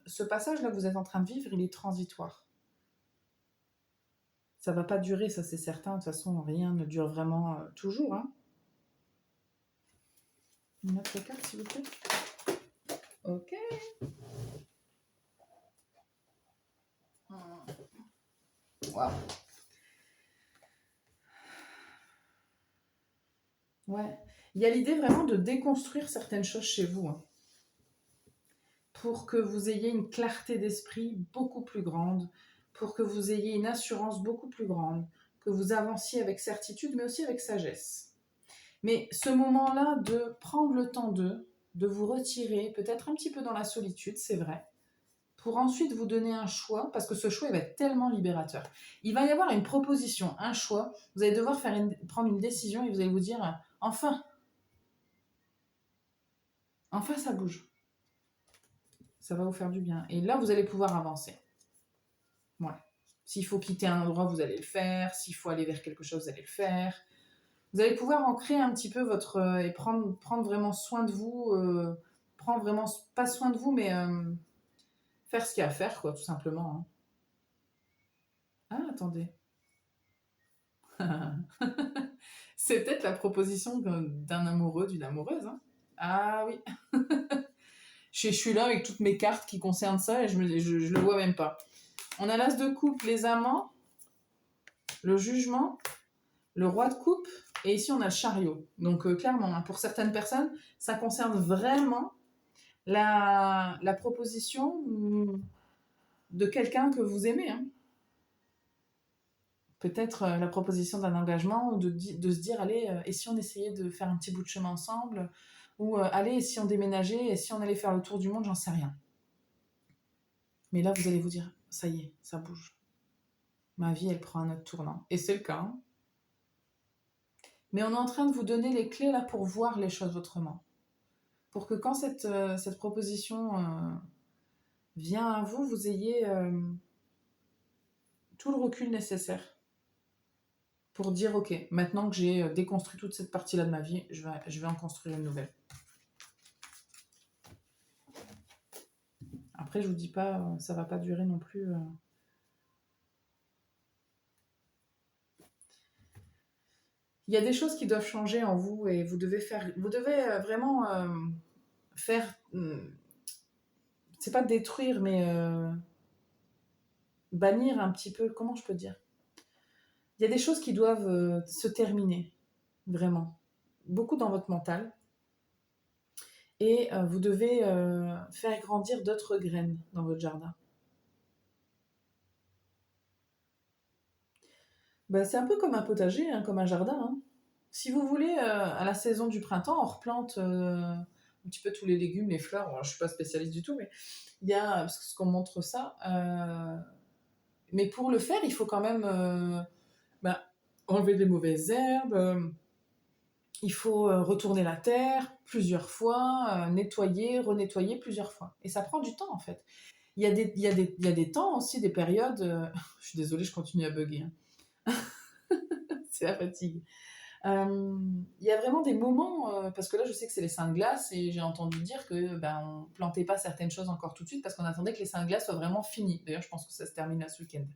Ce passage-là que vous êtes en train de vivre, il est transitoire. Ça va pas durer, ça c'est certain. De toute façon, rien ne dure vraiment toujours. Hein. Une autre carte, s'il vous plaît. Ok. Wow. Ouais. Il y a l'idée vraiment de déconstruire certaines choses chez vous. Hein, pour que vous ayez une clarté d'esprit beaucoup plus grande, pour que vous ayez une assurance beaucoup plus grande, que vous avanciez avec certitude, mais aussi avec sagesse. Mais ce moment-là de prendre le temps de vous retirer, peut-être un petit peu dans la solitude, c'est vrai, pour ensuite vous donner un choix, parce que ce choix il va être tellement libérateur. Il va y avoir une proposition, un choix, vous allez devoir prendre une décision et vous allez vous dire, enfin ça bouge. Ça va vous faire du bien. Et là, vous allez pouvoir avancer. Voilà. S'il faut quitter un endroit, vous allez le faire. S'il faut aller vers quelque chose, vous allez le faire. Vous allez pouvoir ancrer un petit peu et prendre vraiment soin de vous. Prendre vraiment, pas soin de vous, mais faire ce qu'il y a à faire, quoi, tout simplement. Hein. Ah, attendez. C'est peut-être la proposition d'un amoureux, d'une amoureuse. Hein. Ah oui. Je suis là avec toutes mes cartes qui concernent ça et je le vois même pas. On a l'as de coupe, les amants, le jugement, le roi de coupe et ici on a le chariot. Donc clairement, hein, pour certaines personnes, ça concerne vraiment la proposition de quelqu'un que vous aimez. Hein. Peut-être la proposition d'un engagement ou de se dire, allez, et si on essayait de faire un petit bout de chemin ensemble ou allez, et si on déménageait, et si on allait faire le tour du monde, j'en sais rien. Mais là, vous allez vous dire, ça y est, ça bouge. Ma vie, elle prend un autre tournant. Et c'est le cas. Hein. Mais on est en train de vous donner les clés là pour voir les choses autrement. Pour que quand cette proposition vient à vous, vous ayez tout le recul nécessaire pour dire, ok, maintenant que j'ai déconstruit toute cette partie-là de ma vie, je vais en construire une nouvelle. Après, je vous dis pas, ça va pas durer non plus. Il y a des choses qui doivent changer en vous et vous devez vraiment faire. C'est pas détruire, mais bannir un petit peu. Comment je peux dire? Il y a des choses qui doivent se terminer, vraiment. Beaucoup dans votre mental. Et vous devez faire grandir d'autres graines dans votre jardin. Ben, c'est un peu comme un potager, hein, comme un jardin. Hein. Si vous voulez, à la saison du printemps, on replante un petit peu tous les légumes, les fleurs. Bon, je ne suis pas spécialiste du tout, mais il y a, parce qu'on montre ça. Mais pour le faire, il faut quand même enlever les mauvaises herbes. Il faut retourner la terre plusieurs fois, nettoyer, renettoyer plusieurs fois. Et ça prend du temps, en fait. Il y a des temps aussi, des périodes. Je suis désolée, je continue à bugger. Hein. C'est la fatigue. Il y a vraiment des moments, parce que là je sais que c'est les seins de glace et j'ai entendu dire que on plantait pas certaines choses encore tout de suite parce qu'on attendait que les seins de glace soient vraiment finis. D'ailleurs je pense que ça se termine là ce week-end.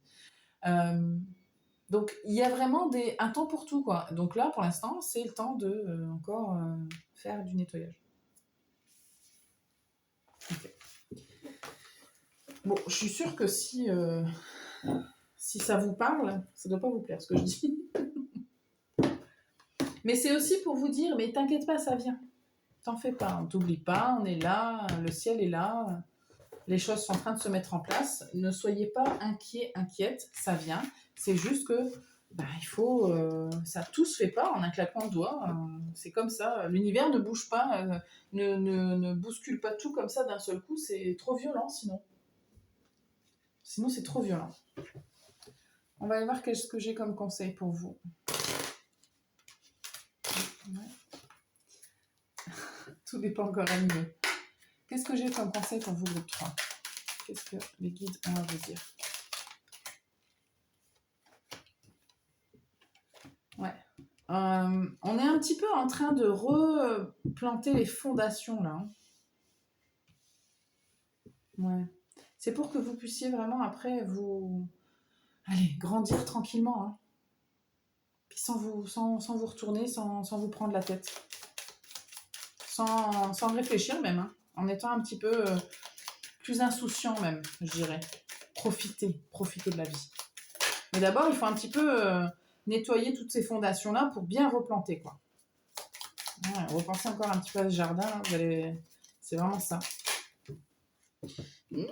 Donc il y a vraiment un temps pour tout quoi. Donc là pour l'instant c'est le temps de encore faire du nettoyage. Okay. Bon je suis sûre que si ça vous parle, ça doit pas vous plaire ce que je dis. Mais c'est aussi pour vous dire, mais t'inquiète pas, ça vient. T'en fais pas, on t'oublie pas, on est là, le ciel est là, les choses sont en train de se mettre en place. Ne soyez pas inquiète, ça vient. C'est juste que il faut, ça tout se fait pas en un claquement de doigts. C'est comme ça. L'univers ne bouge pas, ne bouscule pas tout comme ça d'un seul coup. C'est trop violent sinon. Sinon c'est trop violent. On va aller voir ce que j'ai comme conseil pour vous. Tout n'est pas encore animé. Qu'est-ce que j'ai comme conseil pour vous, groupe 3 ? Qu'est-ce que les guides ont à vous dire ? Ouais. On est un petit peu en train de replanter les fondations, là. Ouais. C'est pour que vous puissiez vraiment, après, allez, grandir tranquillement. Hein. Puis sans vous retourner, sans vous prendre la tête. Sans réfléchir même, hein. En étant un petit peu plus insouciant même, je dirais. Profitez de la vie. Mais d'abord, il faut un petit peu nettoyer toutes ces fondations-là pour bien replanter, quoi. Ouais, repensez encore un petit peu à ce jardin, là, vous allez... c'est vraiment ça. Non.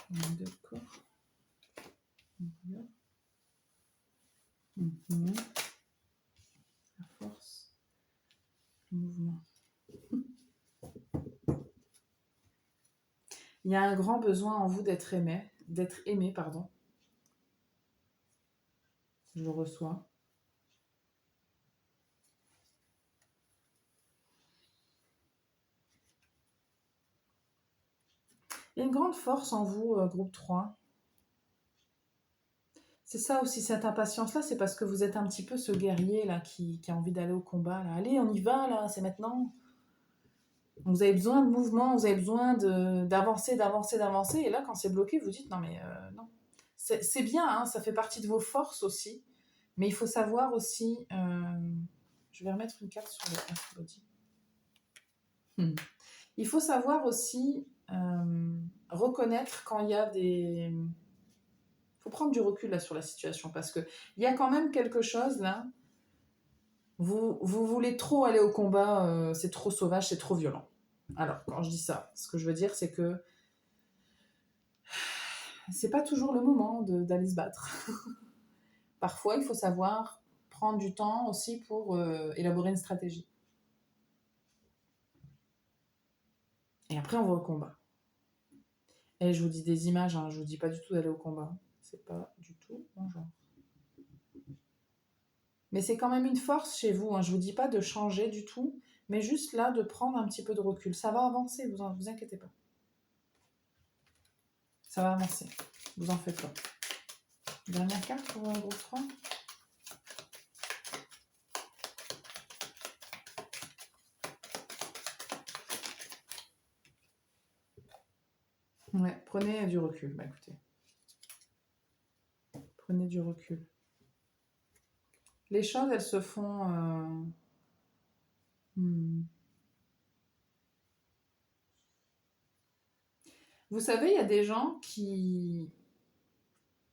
D'accord. La force, le mouvement. Il y a un grand besoin en vous d'être aimé, pardon. Je le reçois. Il y a une grande force en vous, groupe 3. C'est ça aussi, cette impatience-là, c'est parce que vous êtes un petit peu ce guerrier là qui a envie d'aller au combat. Là. Allez, on y va, là, c'est maintenant. Vous avez besoin de mouvement, vous avez besoin d'avancer, d'avancer, d'avancer. Et là, quand c'est bloqué, vous dites non, mais non. C'est bien, hein, ça fait partie de vos forces aussi. Mais il faut savoir aussi. Je vais remettre une carte sur le Aphrodite. Il faut savoir aussi reconnaître quand il y a des. Il faut prendre du recul là sur la situation parce qu'il y a quand même quelque chose là. Vous voulez trop aller au combat, c'est trop sauvage, c'est trop violent. Alors, quand je dis ça, ce que je veux dire, c'est que c'est pas toujours le moment d'aller se battre. Parfois, il faut savoir prendre du temps aussi pour élaborer une stratégie. Et après, on va au combat. Et je vous dis des images, hein, je vous dis pas du tout d'aller au combat. C'est pas du tout mon genre. Mais c'est quand même une force chez vous. Hein. Je vous dis pas de changer du tout, mais juste là de prendre un petit peu de recul. Ça va avancer, vous inquiétez pas. Ça va avancer. Vous en faites pas. Dernière carte pour groupe 3. Ouais, prenez du recul. Bah écoutez. Prenez du recul. Les choses, elles se font. Vous savez, il y a des gens qui.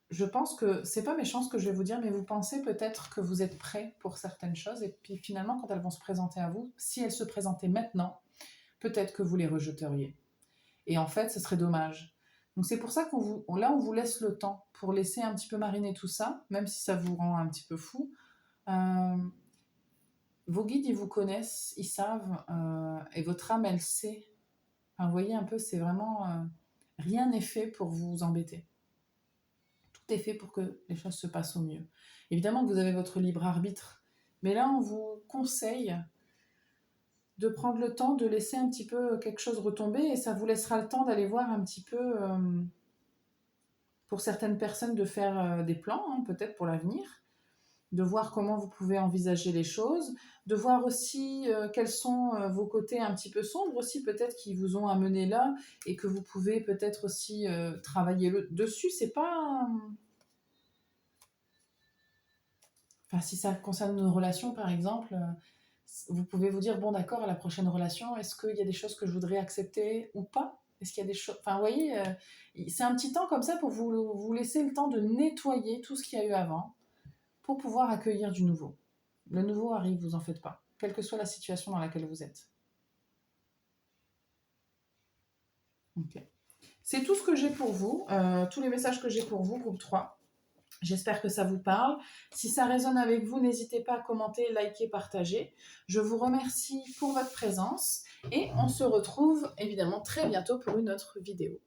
Je pense que c'est pas méchant ce que je vais vous dire, mais vous pensez peut-être que vous êtes prêt pour certaines choses, et puis finalement, quand elles vont se présenter à vous, si elles se présentaient maintenant, peut-être que vous les rejeteriez. Et en fait, ce serait dommage. Donc c'est pour ça là, on vous laisse le temps pour laisser un petit peu mariner tout ça, même si ça vous rend un petit peu fou. Vos guides, ils vous connaissent, ils savent, et votre âme, elle sait. Enfin, vous voyez un peu, c'est vraiment... rien n'est fait pour vous embêter. Tout est fait pour que les choses se passent au mieux. Évidemment que vous avez votre libre arbitre, mais là, on vous conseille de prendre le temps de laisser un petit peu quelque chose retomber, et ça vous laissera le temps d'aller voir un petit peu, pour certaines personnes, de faire des plans, hein, peut-être pour l'avenir, de voir comment vous pouvez envisager les choses, de voir aussi quels sont vos côtés un petit peu sombres aussi, peut-être qui vous ont amené là, et que vous pouvez peut-être aussi travailler dessus. C'est pas... Enfin, si ça concerne une relation, par exemple, vous pouvez vous dire, bon d'accord, à la prochaine relation, est-ce qu'il y a des choses que je voudrais accepter ou pas? Est-ce qu'il y a des choses... Enfin, vous voyez, c'est un petit temps comme ça pour vous laisser le temps de nettoyer tout ce qu'il y a eu avant, pour pouvoir accueillir du nouveau. Le nouveau arrive, vous en faites pas, quelle que soit la situation dans laquelle vous êtes. Okay. C'est tout ce que j'ai pour vous, tous les messages que j'ai pour vous, groupe 3. J'espère que ça vous parle. Si ça résonne avec vous, n'hésitez pas à commenter, liker, partager. Je vous remercie pour votre présence et on se retrouve évidemment très bientôt pour une autre vidéo.